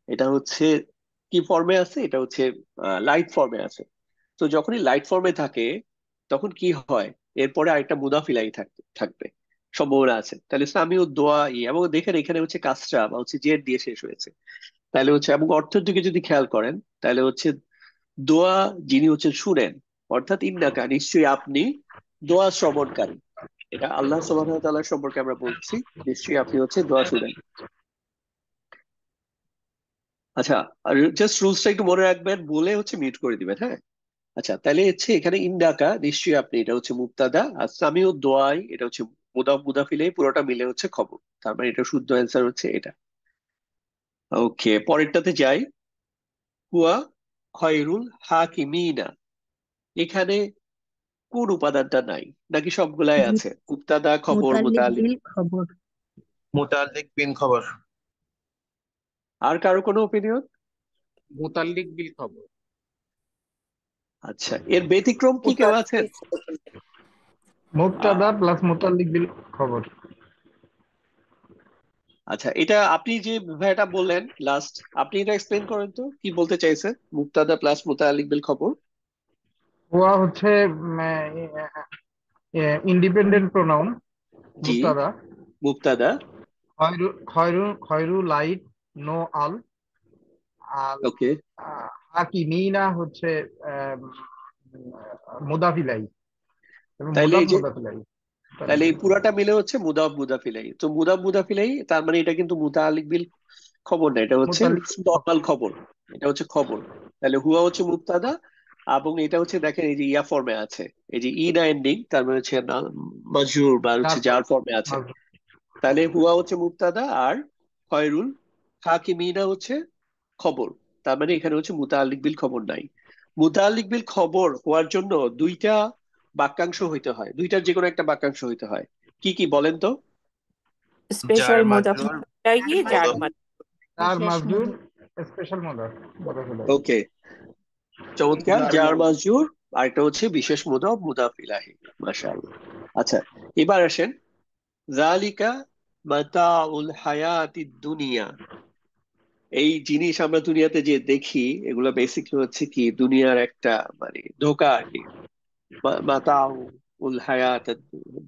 এটা হচ্ছে কি ফর্মে আছে, এটা হচ্ছে লাইট ফর্মে আছে। তো যখনই লাইট ফর্মে থাকে, তখন কি হয়, এরপরে আরেকটা মুদাফিলাই থাকবে, সম্ভাবনা আছে। তাহলে সামিউ দোয়া এবং দেখেন এখানে হচ্ছে কাসরা বা হচ্ছে জেড দিয়ে শেষ হয়েছে। তাহলে হচ্ছে, এবং অর্থের দিকে যদি খেয়াল করেন, তাহলে হচ্ছে দোয়া যিনি হচ্ছেন শুনেন, অর্থাৎ ইন্নাকা, নিশ্চয়ই আপনি দোয়া শ্রবণকারী। এটা আল্লাহ সুবহানাহু ওয়া তাআলার সম্পর্কে আমরা বলছি, নিশ্চয়ই আপনি হচ্ছে দোয়া শুনেন। আচ্ছা, আর জাস্ট রুলসটা একটু মনে রাখবেন, বলে হচ্ছে মিউট করে দিবেন, হ্যাঁ। আচ্ছা, তাহলে হচ্ছে এখানে ইন্দাকা, নিশ্চয়ই আপনি, এটা হচ্ছে মুবতাদা, আর সামিউ দোয়াই এটা হচ্ছে মুদাফ মুদাফিলে, পুরোটা মিলে হচ্ছে খবর। তার মানে এটা শুদ্ধ অ্যান্সার হচ্ছে এটা। ওকে, পরেরটাতে যাই। হুয়া খয়রুল হাকিমিনা, এখানে কোন উপাদানটা নাই, নাকি সবগুলাই আছে? মুবতাদা খবর মুতাল্লিক মুতাআল্লিক। বিল খবর। মোতালেক বিন খবর। আর কারো কোনো ওপিনিয়ন? মুতাল্লিক বিল খবর। আচ্ছা, এর ব্যতিক্রম কি কেউ আছেন? মুবতাদা প্লাস মুতাল্লিক বিল খবর। আচ্ছা, এটা আপনি যে ভাইয়াটা বললেন লাস্ট, আপনি এটা এক্সপ্লেন করেন তো কি বলতে চাইছে, মুবতাদা প্লাস মুতাআল্লিক বিল খবর। হুয়া হচ্ছে ইন্ডিপেন্ডেন্ট প্রোনাউন, জি, মুবতাদা। মুবতাদা। খয়রু খয়রু খয়রু লাইট, নো আল। আর ওকে, হাকিমিনা হচ্ছে আহ, মুদাফিলাই, এবং তাইলে মুদাফ এই যে, মুদাফিলাই। তাহলে এই পুরাটা মিলে হচ্ছে মুদাফ মুদাফিলাই। তো মুদাফ মুদাফিলাই, তার মানে এটা কিন্তু মুতাআল্লিক বিল খবর না, এটা হচ্ছে মুতাল্লিক নর্মাল খবর, এটা হচ্ছে খবর। তাহলে হুয়া হচ্ছে মুবতাদা, এবং এটা হচ্ছে দেখেন এই যে ইয়া ফর্মে আছে, এই যে ই না এন্ডিং, তার মানে হচ্ছে মাজরুর বা হচ্ছে তারপর যার ফর্মে আছে। মাজরুর। তাহলে হুয়া হচ্ছে মুবতাদা আর খয়রুল হাকিমিনা হচ্ছে খবর। তার মানে এখানে হচ্ছে মুতাআল্লিক বিল খবর নাই। মুতাআল্লিক বিল খবর হওয়ার জন্য দুইটা বাক্যাংশ হইতে হয়, দুইটার যে কোনো একটা বাক্যাংশ হইতে হয়। কি কি বলেন তো? জার স্পেশাল মুদাফ মাজরুর ইলাইহি জার মুদাফ তার বিশেষ মাজরুর মুদাফ স্পেশাল মুদাফ ওকে, চমৎকার। জার মাজরুর আর একটা হচ্ছে বিশেষ মুদাফ মুদাফ ইলাহি। মাশাআল্লাহ। আচ্ছা, এবার আসেন যালিকা মাতাউল হায়াতিদ দুনিয়া। এই জিনিস আমরা দুনিয়াতে যে দেখি এগুলো বেসিকলি হচ্ছে কি দুনিয়ার একটা মানে ধোঁকা আর কি। মাতাউ উল হায়াত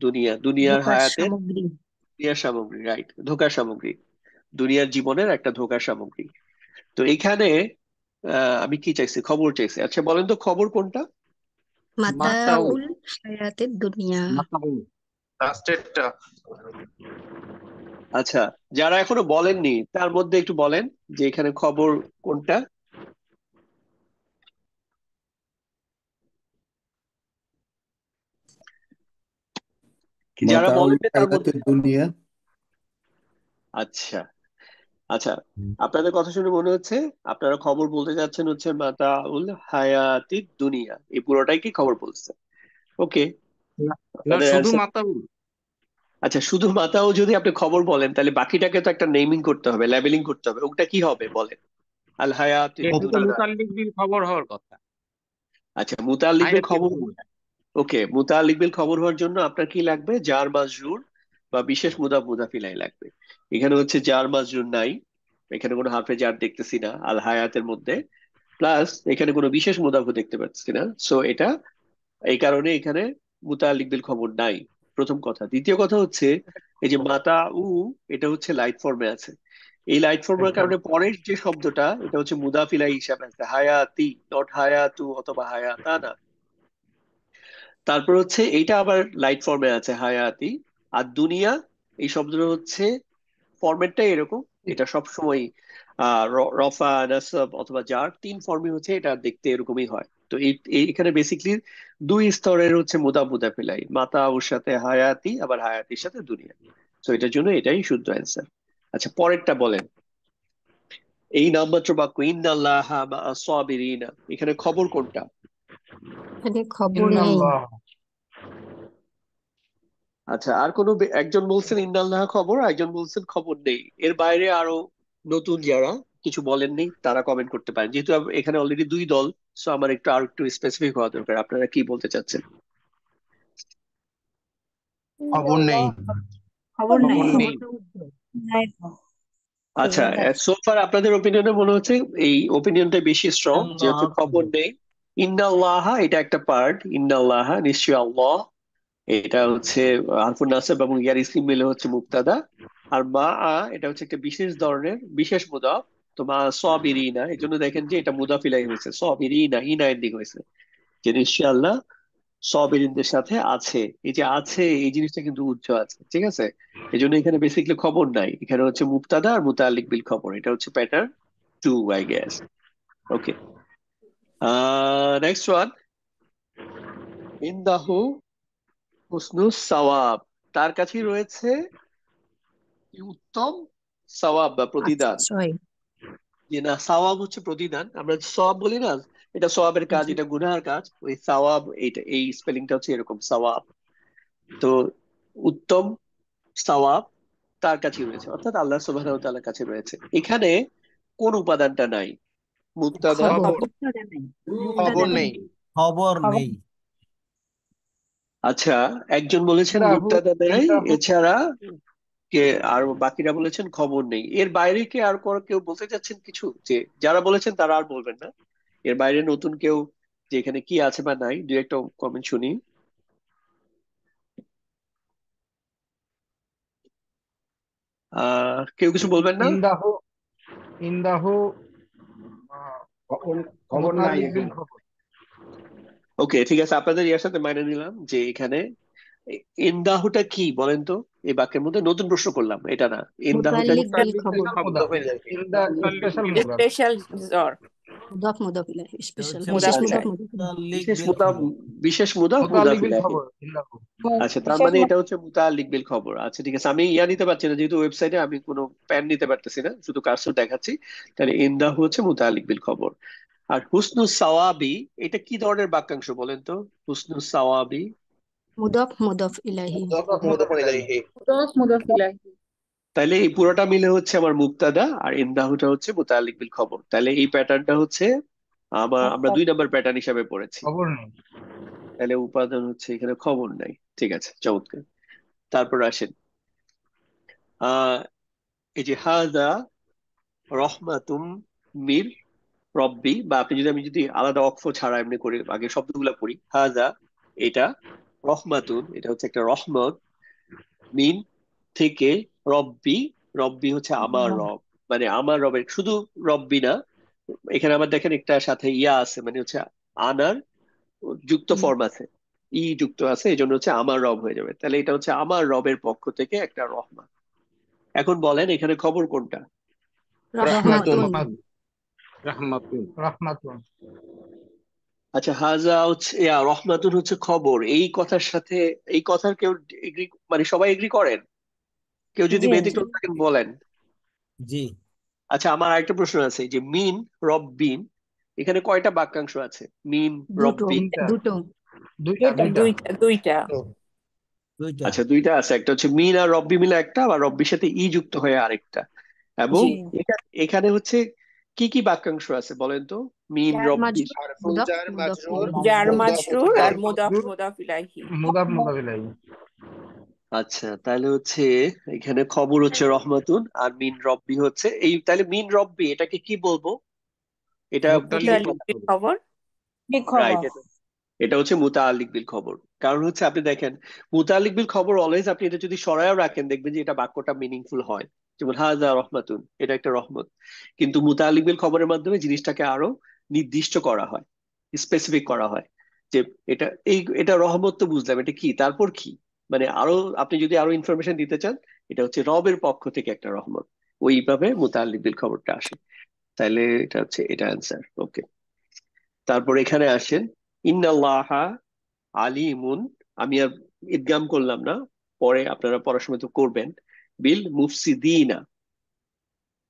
দুনিয়া, দুনিয়ার ধোঁকার হায়াতের, সামগ্রী। দুনিয়ার সামগ্রী, রাইট, ধোঁকার সামগ্রী, দুনিয়ার জীবনের একটা ধোঁকার সামগ্রী। তো এইখানে আমি কি চাইছি, খবর চাইছি। আচ্ছা বলেন তো খবর কোনটা? মাতাউ মাতাউল হায়াতের দুনিয়া। মাতাউ লাস্টেরটা আচ্ছা, যারা এখনো বলেননি তার মধ্যে একটু বলেন যে এখানে খবর কোনটা। যারা মাতাউল বলেননি তার মধ্যে, হায়াতের দুনিয়া। আচ্ছা আচ্ছা, আপনাদের কথা শুনে মনে হচ্ছে আপনারা খবর বলতে যাচ্ছেন হচ্ছে মাতাউল হায়াতিদ দুনিয়া, এই পুরোটাই কি খবর বলছে। ওকে, না, না, আপনাদের শুধু অ্যান্সার। মাতাউ। আচ্ছা, শুধু মাতাও যদি আপনি খবর বলেন তাহলে বাকিটাকে তো একটা নেমিং করতে হবে, লেবেলিং করতে হবে, ওটা কি হবে বলেন? আল হায়াতিদ এটা তো দুনিয়া। মুতাল্লিক বিল খবর হওয়ার কথা। আচ্ছা, মুতাল্লিক বিল হায়াতের খবর। দুনিয়া। ওকে, মুতাল্লিক বিল খবর হওয়ার জন্য আপনার কি লাগবে? জার মাজরুর বা বিশেষ মুদাফ মুদাফ ইলাইহি লাগবে। এখানে হচ্ছে জার মাজরুর নাই, এখানে কোনো হারফে জার দেখতেছি না আল হায়াতের মধ্যে, প্লাস এখানে কোনো বিশেষ মুদাফও দেখতে পাচ্ছি না। সো এটা এই কারণে এখানে মুতাল্লিক বিল খবর নাই, প্রথম কথা। দ্বিতীয় কথা হচ্ছে এই যে মাতা উ, এটা হচ্ছে লাইট ফর্মে আছে। এই লাইট ফর্মের কারণে পরের যে শব্দটা এটা হচ্ছে মুদাফ ইলাইহি হিসাবে আছে, হায়াতি, নট হায়াতু অথবা হায়াতা না। তারপর হচ্ছে এইটা আবার লাইট ফর্মে আছে হায়াতি। আর দুনিয়া, এই শব্দটা হচ্ছে ফরম্যাটটাই এরকম, এটা সব সময় রফা নাসব অথবা জার, তিন ফর্মই হচ্ছে এটা দেখতে এরকমই হয়। তো এখানে বেসিকলি দুই স্তরের হচ্ছে মুদা মুদা ফেলাই, মাতা ওর সাথে হায়াতি, আবার হায়াতির সাথে দুনিয়া। তো এটার জন্য এটাই শুদ্ধ অ্যান্সার। আচ্ছা পরেরটা বলেন, এই নামমাত্র বাক্য ইন্নাল্লাহা মাআস সাবিরিনা, এখানে খবর কোনটা? এখানে খবর নেই। ইন্নাল্লাহ। আচ্ছা, আর কোনো একজন বলছেন ইন্নাল্লাহ খবর, একজন বলছেন খবর নেই। এর বাইরে আরো নতুন যারা কিছু বলেননি তারা কমেন্ট করতে পারেন, যেহেতু এখানে অলরেডি দুই দল। সো আমার একটু আর একটু স্পেসিফিক হওয়া দরকার, আপনারা কি বলতে চাচ্ছেন? খবর নেই। খবর নাই। খবর নেই। আচ্ছা, সোফার আপনাদের ওপিনিয়নে মনে হচ্ছে এই ওপিনিয়নটা বেশি স্ট্রং, যে হচ্ছে খবর নেই। ইন্নাল্লাহা এটা একটা পার্ট, ইন্নাল্লাহা নিশ্চয় আল্লাহ, এটা হচ্ছে আরফুন নাসব এবং ইয়ার ইসিম মিলে হচ্ছে মুক্তাদা। আর মা এটা হচ্ছে একটা বিশেষ ধরনের বিশেষ মুদাফ। তো মা সাবিরিনা, এই জন্য দেখেন যে এটা মুদাফ ইলাইহি হয়েছে, সাবিরিনা ইনা এন্ডিং হয়েছে, যে নিশ্চয় আল্লাহ সাবিরিনদের সাথে আছে। এই যে আছে এই জিনিসটা কিন্তু উচ্চ আছে, ঠিক আছে। এই জন্য এখানে বেসিক্যালি খবর নাই, এখানে হচ্ছে মুবতাদা আর মুতাআল্লিক বিল খবর, এটা হচ্ছে pattern two, I guess. Okay, next one, ইনদাহু হুসনুস সাওয়াব, তার কাছেই রয়েছে কি উত্তম সওয়াব বা প্রতিদান। আশ্রয়। যে না, সওয়াব হচ্ছে প্রতিদান, আমরা সওয়াব বলি না, এটা সওয়াবের কাজ, জি। এটা গুনাহের কাজ, ওই সওয়াব, এইটা এই স্পেলিংটা হচ্ছে এরকম সওয়াব। তো উত্তম সওয়াব তার কাছে রয়েছে, অর্থাৎ আল্লাহ সুবহানাহু ওয়া তাআলার কাছে রয়েছে। এখানে কোন উপাদানটা নাই? মুবতাদা। খবর। খবর খবর নেই। খবর নেই। আচ্ছা, একজন বলেছেন ইন্দাহু মুবতাদা নাই, ইন্দাহু এছাড়া কে আর বাকিরা বলেছেন খবর নেই। এর বাইরে কি আর কেউ বলতে চাচ্ছেন কিছু? যে যারা বলেছেন তারা আর বলবেন না, এর বাইরে নতুন কেউ যে এখানে কি আছে বা নাই, দু একটা কমেন্ট শুনি। কেউ কিছু বলবেন না? ইন্দাহু ইন্দাহু আহ, খবর নাই মুতাআল্লিক বিল এখানে। খবর। ওকে, ঠিক আছে, আপনাদের ইয়ার সাথে মাইনে নিলাম যে এখানে ইন্দাহুটা কি বলেন তো। এই বাক্যের মধ্যে নতুন প্রশ্ন করলাম, এটা না, ইন্দাহুটা মুতাআল্লিক বিল মুতাল্লিক বিল খবর। স্পেশাল খবর। মুদাফ। মুদাফ ইলাইহি। ইন দা মুতাল্লিক স্পেশাল বিল মুদাফ। স্পেশাল জ্বর। মুদাফ মুদাফ ইলাইহি স্পেশাল হচ্ছে বিশেষ আচ্ছা, মুদাফ মুদাফ ইলাইহি। মুতাল্লিক বিশেষ বিল মুদাফ, খবর। বিশেষ মুদাফ মুতাল্লিক মুদাফ বিল ইলাইহি। খবর ইল্লাহু। আচ্ছা, তার মানে এটা হচ্ছে মুতাআল্লিক বিল খবর। আচ্ছা ঠিক আছে, আমি ইয়া নিতে পারছি না যেহেতু ওয়েবসাইটে আমি কোনো প্যান নিতে পারতেছি না, শুধু কার্সর দেখাচ্ছি। তাহলে ইনদাহু হচ্ছে মুতাআল্লিক বিল খবর। আর হুসনুস সাওয়াবি এটা কি ধরনের বাক্যাংশ বলেন তো? হুসনুস সাওয়াবি, মুদাফ মুদাফ ইলাইহি। মুদাফ মুদাফুন ইলাইহি। মুদাফ মুদাফ ইলাইহি। তাহলে এই পুরোটা মিলে হচ্ছে আমার মুবতাদা, আর ইনদাহুটা হচ্ছে মুতাআল্লিক বিল খবর। তাহলে এই প্যাটার্নটা হচ্ছে আমরা 2 নম্বর প্যাটার্ন হিসাবে পড়েছি। খবর নেই। তাহলে উপাদান হচ্ছে এখানে খবর নাই। ঠিক আছে, চমৎকার। তারপর আসেন এই যে হাযা রহমাতুম মির রব্বি, বা আপনি যদি আমি যদি আলাদা অক্ষ ছাড়া এমনি করে আগে শব্দগুলো পড়ি, হাযা এটা, রহমাতুন এটা হচ্ছে একটা রহমত, মিন থেকে, রব্বি রব্বি হচ্ছে আমার রব, মানে আমার রবের শুধু রব্বি না, এখানে আবার দেখেন একটা সাথে ইয়া আছে, মানে হচ্ছে আনার যুক্ত ফর্ম আছে, ই যুক্ত আছে, এই জন্য হচ্ছে আমার রব হয়ে যাবে। তাহলে এটা হচ্ছে আমার রবের পক্ষ থেকে একটা রহমত। এখন বলেন এখানে খবর কোনটা? রাহমাতুন। রাহমাতুন। রাহমাতুন। রাহমাতুন। আচ্ছা, হাজা হচ্ছে রহমাতুন হচ্ছে খবর, এই কথার সাথে এই কথার কেউ এগ্রি, মানে সবাই এগ্রি করেন? কেউ যদি জি জি। ব্যতিক্রম থাকেন বলেন। জি। আচ্ছা, আমার আরেকটা প্রশ্ন আছে, যে মিন রব্বিন এখানে কয়টা বাক্যাংশ আছে? মিন দুটো রব্বিন। তিনটা। দুটো। দুইটা দুইটা। দুইটা। দুইটা। আচ্ছা, দুইটা আছে, একটা হচ্ছে মিন আর রব্বি মিলে একটা, আবার রব্বির সাথে ই যুক্ত হয়ে আরেকটা। এবং জি। এখানে হচ্ছে কি কি বাক্যাংশ আছে বলেন তো? মিন জার রব্বি, মাজরুর হারফুল মুদাফ জার মুদাফ মাজরুর ইলাইহি। জার মুদাফ মাজরুর আর জার মুদাফ মাজরুর মুদাফ ইলাইহি। মুদাফ মুদাফ ইলাইহি। আচ্ছা তাহলে হচ্ছে এখানে খবর হচ্ছে রহমাতুন, আর মিন রব্বি হচ্ছে এই, তাহলে মিন রব্বি এটাকে কি বলবো? এটা কি মুতাল্লিক মুতাল্লিক বিল বিল খবর। খবর। রাইট, এটা হচ্ছে মুতাআল্লিক বিল খবর। কারণ হচ্ছে আপনি দেখেন মুতাআল্লিক বিল খবর অলওয়েজ আপনি এটা যদি সরায়ও রাখেন দেখবেন যে এটা বাক্যটা মিনিংফুল হয়। যেমন হাজা রহমাতুন এটা একটা রহমত, কিন্তু মুতাআল্লিক বিল খবরের মাধ্যমে জিনিসটাকে আরো নির্দিষ্ট করা হয়, স্পেসিফিক করা হয়, যে এটা রহমত তো বুঝলাম, এটা কি, তারপর কি, মানে আরো আপনি যদি আরো ইনফরমেশন দিতে চান, এটা হচ্ছে রবের পক্ষ থেকে একটা রহমত, ওইভাবে মুতাআল্লিক বিল খবরটা আসে। তাহলে এটা হচ্ছে এটা অ্যান্সার। ওকে, তারপর এখানে আসেন ইন্নাল্লাহা আলিমুন, আমি আর ইদগাম করলাম না, পরে আপনারা পড়ার সময় তো করবেন, বিল মুফসিদিনা,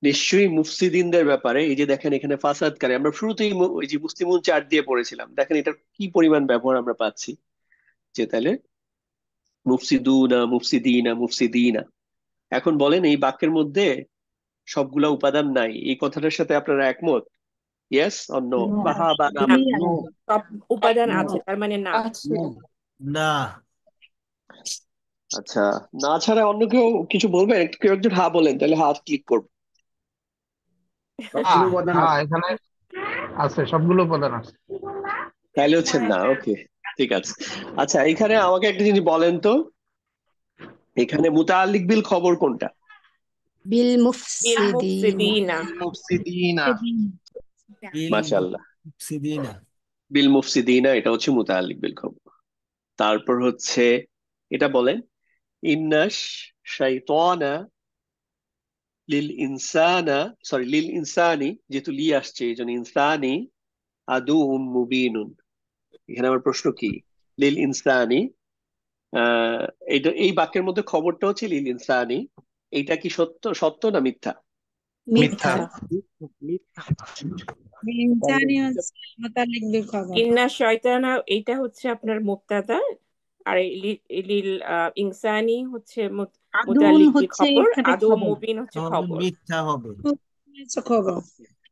নিশ্চয়ই মুফসিদিনদের ব্যাপারে। এই যে দেখেন এখানে ফাসাদকারী, আমরা শুরুতেই ওই যে মুসলিমুন চার্ট দিয়ে পড়েছিলাম, দেখেন এটার কি পরিমাণ ব্যবহার আমরা পাচ্ছি, যে তাহলে মুফসিদুনা মুফসিদিনা মুফসিদিনা। এখন বলেন এই বাক্যের মধ্যে সবগুলা উপাদান নাই, এই কথাটার সাথে আপনারা একমত? Yes or no, no. বা হা বা না না, বলুন। নো। সব উপাদান নো। আছে, তার মানে না। আছে। না। আচ্ছা, না ছাড়া অন্য কেউ কিছু বলবেন? কেউ একজন হা বলেন, তাহলে হাত ক্লিক করবো। সবগুলো উপাদান হ্যাঁ আছে। এখানে আছে, সবগুলো উপাদান আছে। তাহলে হচ্ছে না। ওকে, ঠিক আছে। আচ্ছা, এখানে আমাকে একটা জিনিস বলেন তো, এখানে মুতাআল্লিক বিল খবর কোনটা? বিল বিল মুফসিদিন। মুফসিদিনা। মুফসিদিনা। বিল মাশাআল্লাহ, মুফসিদিনা। বিল মুফসিদিনা এটা হচ্ছে মুতাআল্লিক বিল খবর। তারপর হচ্ছে এটা বলেন ইন্নাশ শাইতানা লিল ইনসানা, সরি লিল ইনসানি, যেহেতু লি আসছে এই জন্য ইনসানি আদুউম মুবিনুন। এখানে আমার প্রশ্ন কি, লিল ইনসানি, আহ এইটা এই বাক্যের মধ্যে খবরটা হচ্ছে লিল ইনসানি, এইটা কি সত্য, সত্য না মিথ্যা? মিথ্যা। মিথ্যা। তাহলে ইন্না শয়তানা এইটা হচ্ছে আপনার মুবতাদা, আর এই লিল ইনসানি হচ্ছে আদুন মুতাল্লিক বিল হচ্ছে খবর, এখানে আদু খবর। মুবিন হচ্ছে হবে খবর। মিথ্যা হবে। খবর।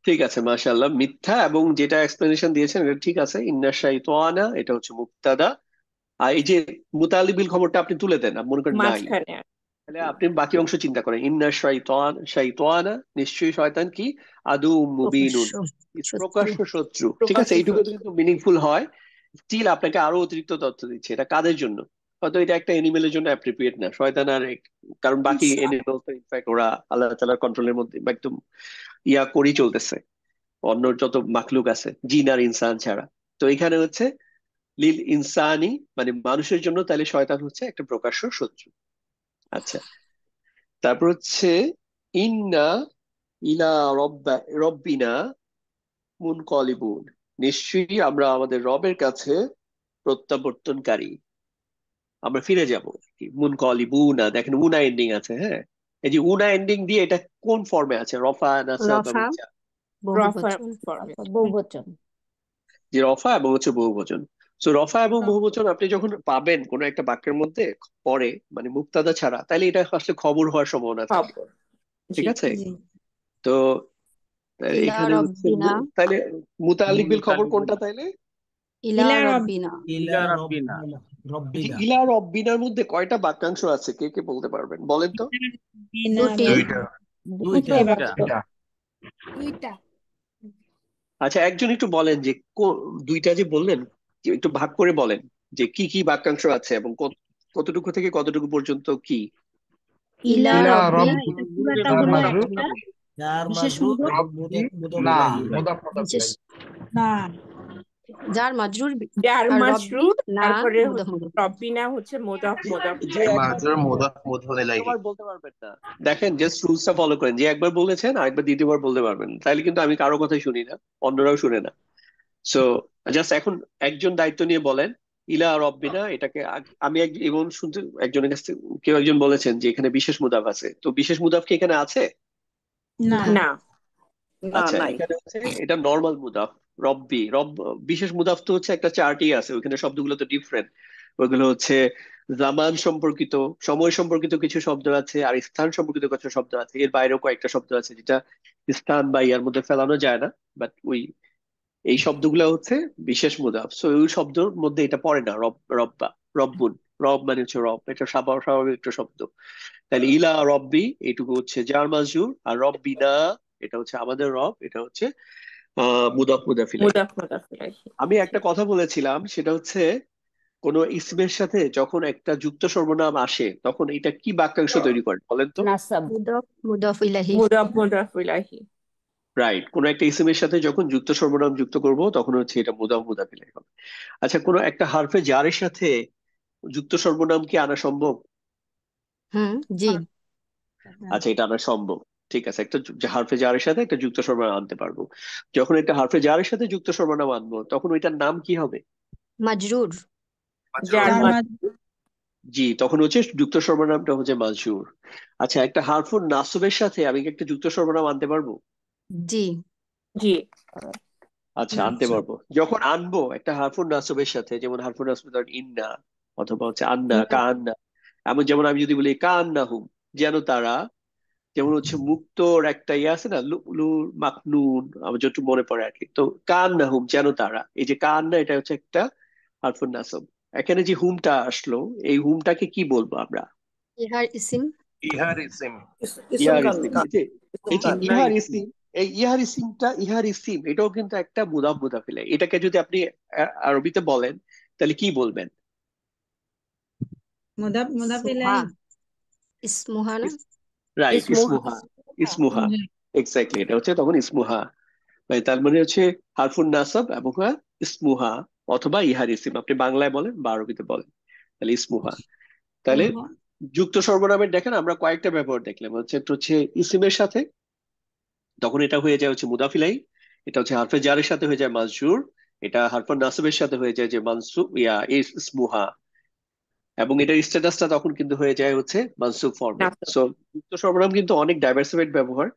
ঠিক আছে, মাশাআল্লাহ, মিথ্যা, এবং যেটা এক্সপ্লেনেশন দিয়েছেন এটা ঠিক আছে, ইন্না শাইতানা এটা হচ্ছে মুবতাদা, আর এই যে মুতাআল্লিক বিল খবরটা আপনি তুলে দেন, মনে করেন নাই, মাঝখানে তাহলে আপনি বাকি অংশ চিন্তা করেন, ইন্না শাইতানা নিশ্চয়ই শয়তান কি, আদু মুবিনুন, প্রকাশ্য শত্রু। প্রকাশ্য শত্রু। ঠিক আছে, প্রকাশ্য এইটুকু শত্রু। কিন্তু মিনিংফুল হয়। স্টিল আপনাকে আরো অতিরিক্ত তথ্য দিচ্ছে, এটা কাদের জন্য? হয়তো এটা একটা এনিমেলের জন্য অ্যাপ্রোপ্রিয়েট না, শয়তান আর কারণ বাকি এনিমেল তো ইনফ্যাক্ট ওরা আল্লাহ তাআলার কন্ট্রোলের মধ্যে বা একদম ইয়া করেই চলতেছে, অন্য যত মাখলুক আছে জিন আর ইনসান ছাড়া। তো এখানে হচ্ছে লিল ইনসানি মানে মানুষের জন্য, তাহলে শয়তান হচ্ছে একটা প্রকাশ্য শত্রু। আচ্ছা, তারপর হচ্ছে ইন্না ইলা রব্বিনা মুনকালিবুন, নিশ্চয়ই আমরা আমাদের রবের কাছে প্রত্যাবর্তনকারী, আমরা ফিরে যাব। মুনকালিবুনা, দেখেন উনা এন্ডিং আছে, হ্যাঁ। এই যে উনা এন্ডিং দিয়ে এটা কোন ফর্মে আছে? রফা, নাসাব এবং রফা জার। রফা বহুবচন ফর্মে। বহুবচন। যে রফা এবং হচ্ছে বহুবচন। তো রফা এবং বহুবচন আপনি যখন পাবেন কোন একটা বাক্যের মধ্যে পরে, মানে মুক্তাদা ছাড়া, তাহলে এটা আসলে খবর হওয়ার সম্ভাবনা থাকে, খবর। ঠিক জি আছে? জি। তো ইলা এখানে হচ্ছে রব্বিনা তাহলে মুতাআল্লিক বিল খবর কোনটা মুতাআল্লিক তাইলে? ইলা ইলা রব্বিনা ইলা ইলা রাব্বিনা। এই যে রব্বিনা ইলা রব্বিনার মধ্যে কয়টা বাক্যাংশ আছে, কে কে বলতে পারবেন? বলেন তো। দুটি দুইটা। দুইটা দুইটা। দুইটা। দুইটা আচ্ছা, একজন একটু বলেন যে দুইটা যে বললেন, যে একটু ভাগ করে বলেন যে কি কি বাক্যাংশ আছে এবং কতটুকু থেকে কতটুকু পর্যন্ত কি। ইলা ইলা রব্বি এটা পুরাটা যার হলো মাজরুর, একটা যার বিশেষ মাজরুর মুদ্রা। এবং রব্বি মুদাফ না, ইলাইহি। মুদাফ মুদাফ বিশেষ ইলাইহি। না, যার মাজরুর যার আর রব্বি মাজরুর, না তারপরে মুদাফ মুদাফ রব্বিনা হচ্ছে মুদাফ মুদাফ যে ইলাইহি। একবার মাজরুর মুদাফ মুদফুন ইলাইহি। দ্বিতীয়বার বলতে পারবেন না, দেখেন জাস্ট রুলসটা ফলো করেন। যে একবার বলেছেন আরেকবার দ্বিতীয়বার বলতে পারবেন না। তাইলে কিন্তু আমি কারো কথাই শুনি না, অন্যরাও শুনে না। সো জাস্ট এখন একজন দায়িত্ব নিয়ে বলেন ইলা রব্বিনা এটাকে। আমি এবং শুনতে একজনের কাছ থেকে কেউ একজন বলেছেন যে এখানে বিশেষ মুদাফ আছে, তো বিশেষ মুদাফ কি এখানে আছে? না, না না। আচ্ছা, এখানে হচ্ছে এটা নর্মাল মুদাফ। রব্বি রব, বিশেষ মুদাফ তো হচ্ছে একটা চার্টই আছে, ওখানে শব্দগুলো তো ডিফারেন্ট। ওইগুলো হচ্ছে জামান সম্পর্কিত, সময় সম্পর্কিত কিছু শব্দ আছে, আর স্থান সম্পর্কিত কিছু শব্দ আছে। এর বাইরেও কয়েকটা শব্দ আছে যেটা স্থান বা ইয়ার মধ্যে ফেলানো যায় না, বাট ওই এই শব্দগুলো হচ্ছে বিশেষ মুদাফ। সো ওই শব্দের মধ্যে এটা পড়ে না। রব্বা, রব্বুন, রব মানে হচ্ছে রব, এটা স্বাভাবিক একটা শব্দ। তাহলে ইলা রব্বি এইটুকু হচ্ছে জার মাজরুর, আর রব্বিনা এটা হচ্ছে আমাদের রব, এটা হচ্ছে মুদাফ মুদাফ ইলাইহি। মুদাফ মুদাফ ইলাইহি। আমি একটা কথা বলেছিলাম, সেটা হচ্ছে কোন ইসমের সাথে যখন একটা যুক্ত সর্বনাম আসে তখন এটা কি বাক্যাংশ তৈরি করে বলেন তো? নাসাব। মুদাফ মুদাফ ইলাইহি মুদাফ মুদাফ ইলাইহি। রাইট, কোন একটা ইসমের সাথে যখন যুক্ত সর্বনাম যুক্ত করব তখন হচ্ছে এটা মুদাফ মুদাফ ইলাইহি হবে। আচ্ছা, কোন একটা হারফে জারের সাথে যুক্ত সর্বনাম কি আনা সম্ভব? জি আচ্ছা, এটা আনা সম্ভব, ঠিক আছে। একটা হারফে জারের সাথে একটা যুক্ত সর্বনাম আনতে পারবো। যখন একটা হারফে জারের সাথে যুক্ত সর্বনাম আনবো তখন ওইটার নাম কি হবে? মাজরুর যার যার মাজরুর। জি, তখন হচ্ছে যুক্ত সর্বনামটা হচ্ছে মাজরুর। আচ্ছা, একটা হারফুন নাসবের সাথে আমি কি একটা যুক্ত সর্বনাম আনতে পারবো? জি জি। আচ্ছা, আনতে পারবো। যখন আনবো একটা হারফুন নাসবের সাথে, যেমন হারফুন নাসব ধরেন ইন্না অথবা হচ্ছে আন্না, কান্না। এমন যেমন আমি যদি বলি কান্নাহুম, যেন তারা, যেমন হচ্ছে মুক্তর একটা ইয়ে আছে না, লু মাকনুন, আমার যতটুকু মনে পড়ে আর কি। তো কান্নাহুম যেন তারা, এই যে কান্না এটা হচ্ছে একটা হারফুন নাসব। এখানে যে হুমটা আসলো, এই হুমটাকে কি বলবো আমরা? ইহার ইসিম ইহার ইসিম। ইহার ইসিম, এই যে কান্না ইহার ইসিম। ইসিম, এই ইহার ইসিমটা, ইহার ইসিম এটাও কিন্তু একটা মুদাফ মুদাফ ইলাইহি। এটাকে যদি আপনি আরবিতে বলেন তাহলে কি বলবেন? মুদাফ মুদাফ সুহা ইলাইহি। ইসমুহা না রাইট, ইসমুহা। ইসমুহা, ইসমুহা, এক্স্যাক্টলি। এটা হচ্ছে তখন ইসমুহা, মানে তার মানে হচ্ছে হারফুন নাসাব এবং ইসমুহা অথবা ইহার ইসিম, আপনি বাংলায় বলেন বা আরবিতে বলেন, তাহলে ইসমুহা। তাহলে যুক্ত সর্বনামের দেখেন আমরা কয়েকটা ব্যবহার দেখলাম। হচ্ছে একটা হচ্ছে ইসিমের সাথে, তখন এটা হয়ে যায় হচ্ছে মুদাফ ইলাইহি। এটা হচ্ছে হারফে জারের সাথে হয়ে যায় মাজরুর। এটা হারফুন নাসবের সাথে হয়ে যায় যে মানসুব ইসমুহা। এবং এটার স্ট্যাটাসটা তখন কিন্তু হয়ে যায় হচ্ছে মানসুব ফর্মে। নাসব। সো যুক্ত সর্বনাম কিন্তু অনেক ডাইভার্সিফাইড ব্যবহার।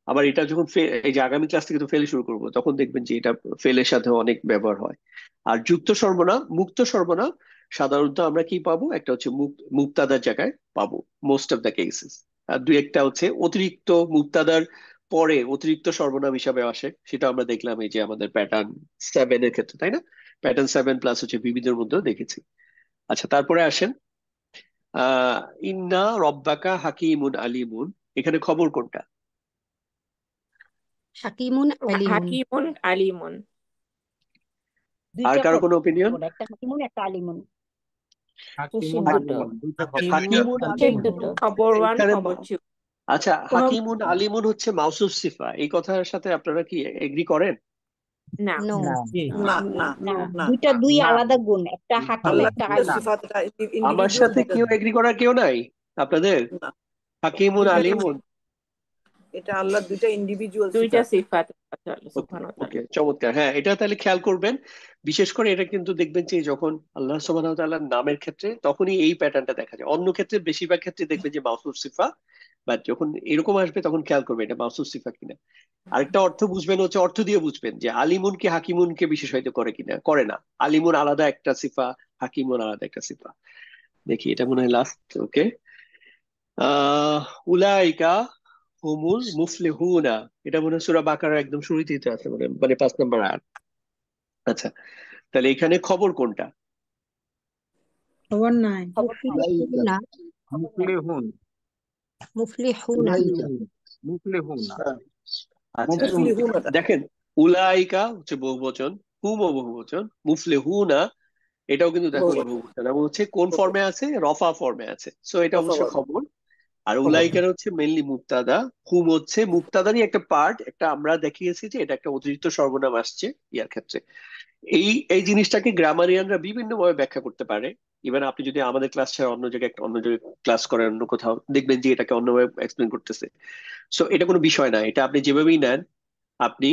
আবার এটা যখন এই যে আগামী ক্লাস থেকে তো ফেল শুরু করবো, তখন দেখবেন যে এটা ফেলের সাথে অনেক ব্যবহার হয়। আর যুক্ত সর্বনাম, মুক্ত সর্বনাম সাধারণত আমরা কি পাবো? একটা হচ্ছে মুক্তাদার জায়গায় পাবো মোস্ট অফ দ্য কেসেস। আর দুই একটা হচ্ছে অতিরিক্ত মুক্তাদার পরে অতিরিক্ত সর্বনাম হিসাবে আসে, সেটা আমরা দেখলাম এই যে আমাদের প্যাটার্ন 7 এর ক্ষেত্রে, তাই না? প্যাটার্ন 7 প্লাস হচ্ছে বিবিধের মধ্যেও দেখেছি। আচ্ছা, তারপরে আসেন আহ ইন্না রব্বাকা হাকিমুন আলিমুন, এখানে খবর কোনটা? হাকিমুন আলিমুন হাকিমুন আলিমুন। আর দুইটা কারো কোনো অপিনিয়ন? খবর, একটা হাকিমুন একটা আলিমুন। হাকিমুন দুটো। আলিমুন, দুইটা খবর। হাকিমুন ঠিক আলিমুন, দুটো। খবর ওয়ান, এখানে খবর টু। আচ্ছা, কোনো হাকিমুন আলিমুন হচ্ছে মাউসুফ সিফা, এই কথার সাথে আপনারা কি এগ্রি করেন? না। নো না না না না, না দুইটা দুই না। আলাদা গুণ, একটা হাকিম আল্লাহ একটা দুইটা আলিম। সিফাত, এটা আমার ইন্ডিভিজুয়াল সাথে দুইটা। কেউ এগ্রি করার কেউ নাই আপনাদের? না, হাকিমুন দুইটা আলিমুন, এটা আল্লাহ দুইটা ইন্ডিভিজুয়াল দুইটা সিফাত। সিফাত। সুবহানাহু ওয়া তাআলা। ওকে, চমৎকার। হ্যাঁ, এটা তাহলে খেয়াল করবেন। বিশেষ করে এটা কিন্তু দেখবেন যে যখন আল্লাহ সুবহানাহু ওয়া তাআলার নামের ক্ষেত্রে তখনই এই প্যাটার্নটা দেখা যায়। অন্য ক্ষেত্রে বেশিরভাগ ক্ষেত্রে দেখবেন যে মাউসুফ সিফা, বাট যখন এরকম আসবে তখন খেয়াল করবেন এটা মাউসুফ সিফা কিনা। আরেকটা অর্থ বুঝবেন হচ্ছে, অর্থ দিয়ে বুঝবেন যে আলিমুন কি হাকিমুনকে বিশেষায়িত করে কিনা, করে না। আলিমুন আলাদা একটা সিফা, হাকিমুন আলাদা একটা সিফা। দেখি, এটা মনে হয় লাস্ট। ওকে, আহ উলাইকা হুমুল মুফলিহুনা, এটা মনে হয় সূরা বাকারার একদম শুরুতেই তো আছে, মানে মানে 5 নম্বর আয়াত। আচ্ছা, তাহলে এখানে খবর কোনটা? খবর নাই। মুফলিহুনা মুফলিহুন মুফলিহুনা মুফলিহুনা আচ্ছা, মুফলিহুনা দেখেন, উলাইকা হচ্ছে বহুবচন, হুম ও বহুবচন, মুফলিহুনা এটাও কিন্তু দেখো বহুবচন, এবং হচ্ছে কোন ফর্মে আছে? রফা ফর্মে আছে। সো এটা অবশ্যই খবর। আর উলাইকার হচ্ছে মেনলি মুক্তাদা, হুম হচ্ছে মুক্তাদারই একটা পার্ট, একটা আমরা দেখিয়েছি যে এটা একটা অতিরিক্ত সর্বনাম আসছে ইয়ার ক্ষেত্রে। এই এই জিনিসটাকে গ্রামারিয়ানরা বিভিন্ন ভাবে ব্যাখ্যা করতে পারে। ইভেন আপনি যদি আমাদের ক্লাস ছাড়া অন্য জায়গায় অন্য জায়গায় ক্লাস করেন, অন্য কোথাও দেখবেন যে এটাকে অন্যভাবে এক্সপ্লেন করতেছে। সো এটা কোনো বিষয় না, এটা আপনি যেভাবেই নেন। আপনি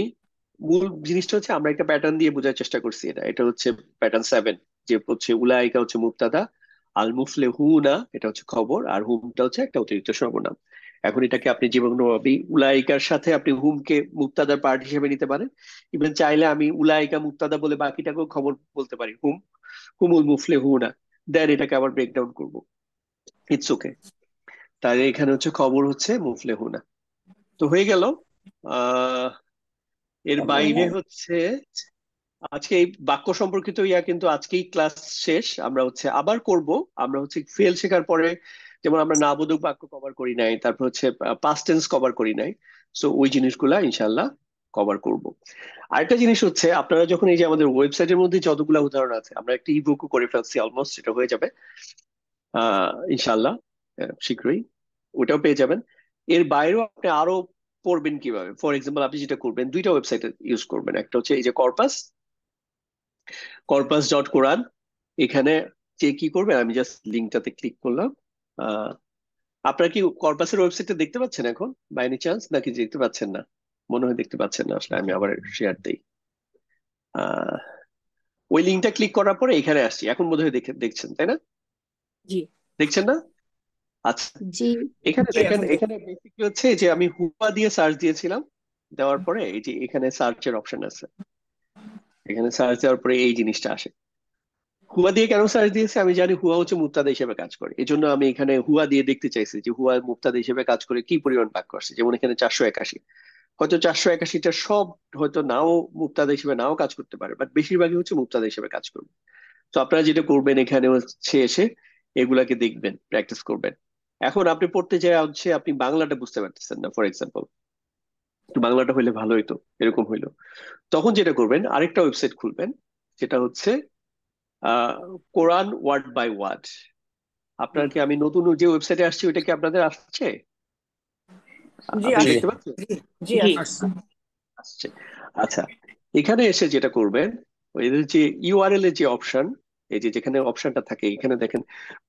মূল জিনিসটা হচ্ছে আমরা একটা প্যাটার্ন দিয়ে বোঝার চেষ্টা করছি। এটা এটা হচ্ছে প্যাটার্ন 7, যে হচ্ছে উলাইকা হচ্ছে মুক্তাদা, আল মুফলিহুনা এটা হচ্ছে খবর, আর হুমটা হচ্ছে একটা অতিরিক্ত সর্বনাম। এখন এটাকে আপনি যেভাবে উলাইকার সাথে আপনি হুমকে মুক্তাদার পার্ট হিসেবে নিতে পারেন। ইভেন চাইলে আমি উলাইকা মুক্তাদা বলে বাকিটাকেও খবর বলতে পারি, হুমুল মুফলিহুনা। দেন এটাকে আবার ব্রেকডাউন করবো, ইটস ওকে। তাহলে এখানে হচ্ছে খবর হচ্ছে মুফলিহুনা। তো হয়ে গেল। আহ এর বাইরে হচ্ছে আজকে এই বাক্য সম্পর্কিত ইয়া কিন্তু আজকেই ক্লাস শেষ। আমরা হচ্ছে আবার করব। আমরা হচ্ছে ফেল শেখার পরে, যেমন আমরা নাবোধক বাক্য কভার করি নাই, তারপর হচ্ছে পাস্ট টেন্স কভার করি নাই। সো ওই জিনিসগুলা ইনশাল্লাহ কভার করব। আরেকটা জিনিস হচ্ছে, আপনারা যখন এই যে আমাদের ওয়েবসাইটের মধ্যে যতগুলা উদাহরণ আছে, আমরা একটা ইবুকও করে ফেলছি অলমোস্ট, সেটা হয়ে যাবে ইনশাল্লাহ শীঘ্রই, ওটাও পেয়ে যাবেন। এর বাইরেও আপনি আরো পড়বেন কিভাবে। ফর এক্সাম্পল, আপনি যেটা করবেন, দুইটা ওয়েবসাইট ইউজ করবেন। একটা হচ্ছে এই যে কর্পাস.কোরআন। এখানে যে কি করবেন, আমি জাস্ট লিঙ্কটাতে ক্লিক করলাম। আহ আপনারা কি কর্পাসের ওয়েবসাইটটা দেখতে পাচ্ছেন এখন বাই এনি চান্স, নাকি দেখতে পাচ্ছেন না? মনে হয় দেখতে পাচ্ছেন না। আসলে আমি আবার শেয়ার দিই। আহ ওই লিঙ্কটা ক্লিক করার পরে এখানে আসছি, এখন বোধহয় দেখছেন, তাই না? জি দেখছেন না? আচ্ছা, জি এখানে দেখেন, এখানে বেসিকলি হচ্ছে যে আমি হুয়া দিয়ে সার্চ দিয়েছিলাম, দেওয়ার পরে এই যে এখানে সার্চের অপশন আছে। এখানে সার্চ দেওয়ার পরে এই জিনিসটা আসে। হুয়া দিয়ে কেন সার্চ দিয়েছে? আমি জানি হুয়া হচ্ছে মুক্তাদা হিসেবে কাজ করে, এই জন্য আমি এখানে হুয়া দিয়ে দেখতে চাইছি যে হুয়া মুক্তাদা হিসেবে কাজ করে কি পরিমাণ বাক্য আসছে। যেমন এখানে 481, হয়তো 481টা সব হয়তো নাও মুক্তাদা হিসেবে নাও কাজ করতে পারে, বাট বেশিরভাগই হচ্ছে মুক্তাদা হিসেবে কাজ করবে। তো আপনারা যেটা করবেন, এখানে হচ্ছে এসে এগুলাকে দেখবেন, প্র্যাকটিস করবেন। এখন আপনি পড়তে চাই হচ্ছে আপনি বাংলাটা বুঝতে পারতেছেন না, ফর এক্সাম্পল, একটু বাংলাটা হইলে ভালো হইতো, এরকম হইলো। তখন যেটা করবেন, আরেকটা ওয়েবসাইট খুলবেন, যেটা হচ্ছে আহ কোরআন ওয়ার্ড বাই ওয়ার্ড। আপনার কি, আমি নতুন যে ওয়েবসাইটে আসছি ওইটা কি আপনাদের আসছে? আপনি দেখতে পাচ্ছেন? জি আসছে। আচ্ছা, এখানে এসে যেটা করবেন, ওই যে ইউআরএল এর যে অপশন, এই যে যেখানে অপশনটা থাকে, এখানে দেখেন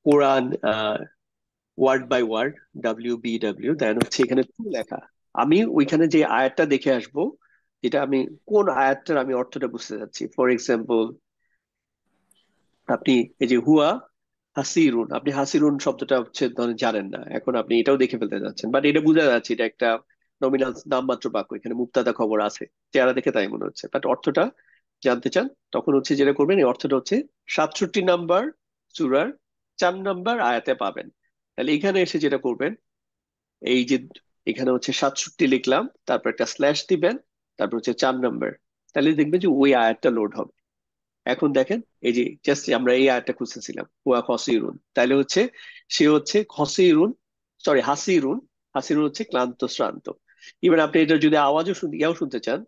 কোরআন ওয়ার্ড বাই ওয়ার্ড, WBW, দেন হচ্ছে এখানে টু লেখা। আমি ওইখানে যে আয়াতটা দেখে আসবো, যেটা আমি কোন আয়াতটার আমি অর্থটা বুঝতে চাচ্ছি। ফর এক্সাম্পল, আপনি এই যে হুয়া হাসিরুন, আপনি হাসিরুন শব্দটা হচ্ছে ধরেন জানেন না, এখন আপনি এটাও দেখে ফেলতে যাচ্ছেন, বাট এটা বোঝা যাচ্ছে এটা একটা নমিনাল নামমাত্র বাক্য, এখানে মুক্তাদা খবর আছে, চেহারা দেখে তাই মনে হচ্ছে, বাট অর্থটা জানতে চান, তখন হচ্ছে যেটা করবেন, এই অর্থটা হচ্ছে 67 নম্বর সূরার 4 নম্বর আয়াতে পাবেন। তাহলে এখানে এসে যেটা করবেন, এই যে এখানে হচ্ছে 67 লিখলাম, তারপর একটা স্ল্যাশ দিবেন, তারপর হচ্ছে 4 নম্বর, তাহলে দেখবেন যে ওই আয়াতটা লোড হবে। এখন দেখেন, এই যে জাস্ট আমরা এই আয়াতটা খুঁজতেছিলাম, হুয়া খসিরুন, তাহলে হচ্ছে সে হচ্ছে খসিরুন, সরি হাসিরুন, হাসিরুন হচ্ছে ক্লান্ত শ্রান্ত। এবার আপনি এটা যদি আওয়াজও ইয়াও শুনতে চান,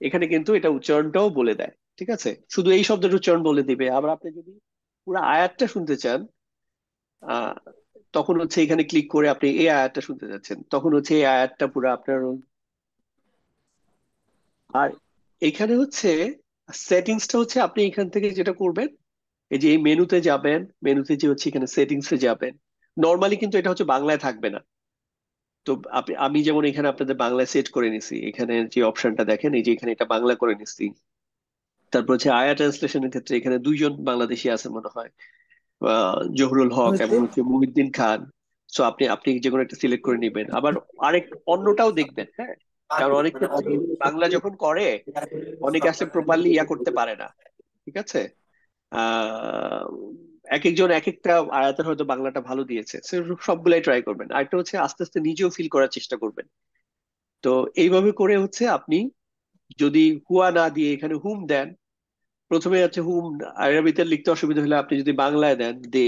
এখানে কিন্তু এটা উচ্চারণটাও বলে দেয়, ঠিক আছে? শুধু এই শব্দের উচ্চারণ বলে দিবে। আবার আপনি যদি পুরো আয়াতটা শুনতে চান, আহ তখন হচ্ছে এখানে ক্লিক করে আপনি এই আয়াতটা শুনতে যাচ্ছেন, তখন হচ্ছে এই আয়াতটা পুরো আপনার। আর এখানে হচ্ছে সেটিংসটা হচ্ছে আপনি এখান থেকে যেটা করবেন, এই যে এই মেনুতে যাবেন, মেনুতে যে হচ্ছে এখানে সেটিংসে যাবেন। নর্মালি কিন্তু এটা হচ্ছে বাংলায় থাকবে না, তো আমি যেমন এখানে আপনাদের বাংলা সেট করে নিছি, এখানে যে অপশনটা দেখেন, এই যে এখানে এটা বাংলা করে নিছি। তারপর হচ্ছে আয়া ট্রান্সলেশনের ক্ষেত্রে এখানে দুইজন বাংলাদেশি আছে মনে হয়, জহুরুল হক এবং হচ্ছে মুহিউদ্দিন খান। সো আপনি আপনি যে কোনো একটা সিলেক্ট করে নিবেন, আবার আরেক অন্যটাও দেখবেন, হ্যাঁ। কারণ অনেক ক্ষেত্রে বাংলা যখন করে অনেকে আসলে প্রপারলি ইয়া করতে পারে না, ঠিক আছে। আহ এক একজন এক একটা আয়াতের হয়তো বাংলাটা ভালো দিয়েছে, So, সবগুলাই ট্রাই করবেন। আরেকটা হচ্ছে আস্তে আস্তে নিজেও ফিল করার চেষ্টা করবেন। তো এইভাবে করে হচ্ছে আপনি যদি হুয়া না দিয়ে এখানে হুম দেন, প্রথমে হচ্ছে হুম, আরবিতে লিখতে অসুবিধা হলে আপনি যদি বাংলায় দেন দে,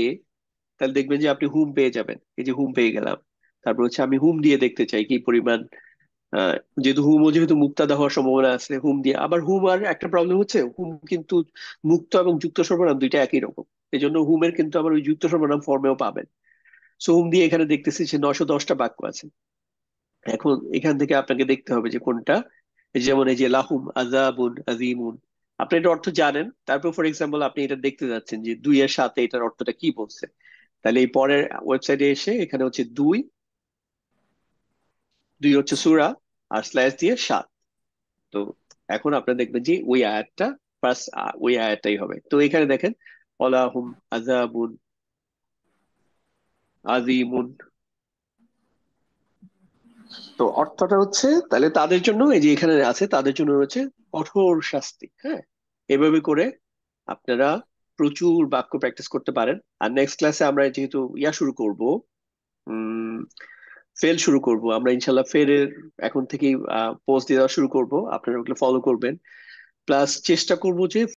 তাহলে দেখবেন যে আপনি হুম পেয়ে যাবেন। এই যে হুম পেয়ে গেলাম। তারপর হচ্ছে আমি হুম দিয়ে দেখতে চাই কি পরিমাণ, আহ, যেহেতু হুমও যেহেতু মুক্তাদা হওয়ার সম্ভাবনা আছে, হুম দিয়ে আবার হুম। আর একটা প্রবলেম হচ্ছে হুম কিন্তু মুক্ত এবং যুক্ত সর্বনাম দুইটা একই রকম, এই জন্য হুমের কিন্তু আবার ওই যুক্ত সর্বনাম ফর্মেও পাবেন। সো হুম দিয়ে এখানে দেখতেছি যে 910টা বাক্য আছে। এখন এখান থেকে আপনাকে দেখতে হবে যে কোনটা, এই যেমন এই যে লাহুম আযাবুন আযীমুন, আপনি এটার অর্থ জানেন, তারপর ফর এক্সাম্পল আপনি এটা দেখতে যাচ্ছেন যে 2 এর সাথে এটার অর্থটা কি বলছে, তাহলে এই পরের ওয়েবসাইটে এসে এখানে হচ্ছে দুই, দুই হচ্ছে সূরা, আর স্ল্যাশ দিয়ে 7। তো এখন আপনারা দেখবেন যে ওই আয়াতটা ফার্স্ট, ওই আয়াতটাই হবে। তো এখানে দেখেন ওয়ালাহুম আযাবুন আযীমুন, তো অর্থটা হচ্ছে তাহলে তাদের জন্য এই যে এখানে আছে তাদের জন্য রয়েছে কঠোর শাস্তি, হ্যাঁ। এভাবে করে আপনারা প্রচুর বাক্য প্র্যাকটিস করতে পারেন। আর নেক্সট ক্লাসে আমরা যেহেতু ইয়া শুরু করব, ফেল শুরু করব আমরা ইনশাল্লাহ, ফেরের এখন থেকেই পোস্ট দেওয়া শুরু করব, আপনারা ওগুলো ফলো করবেন। প্লাস চেষ্টা করব যে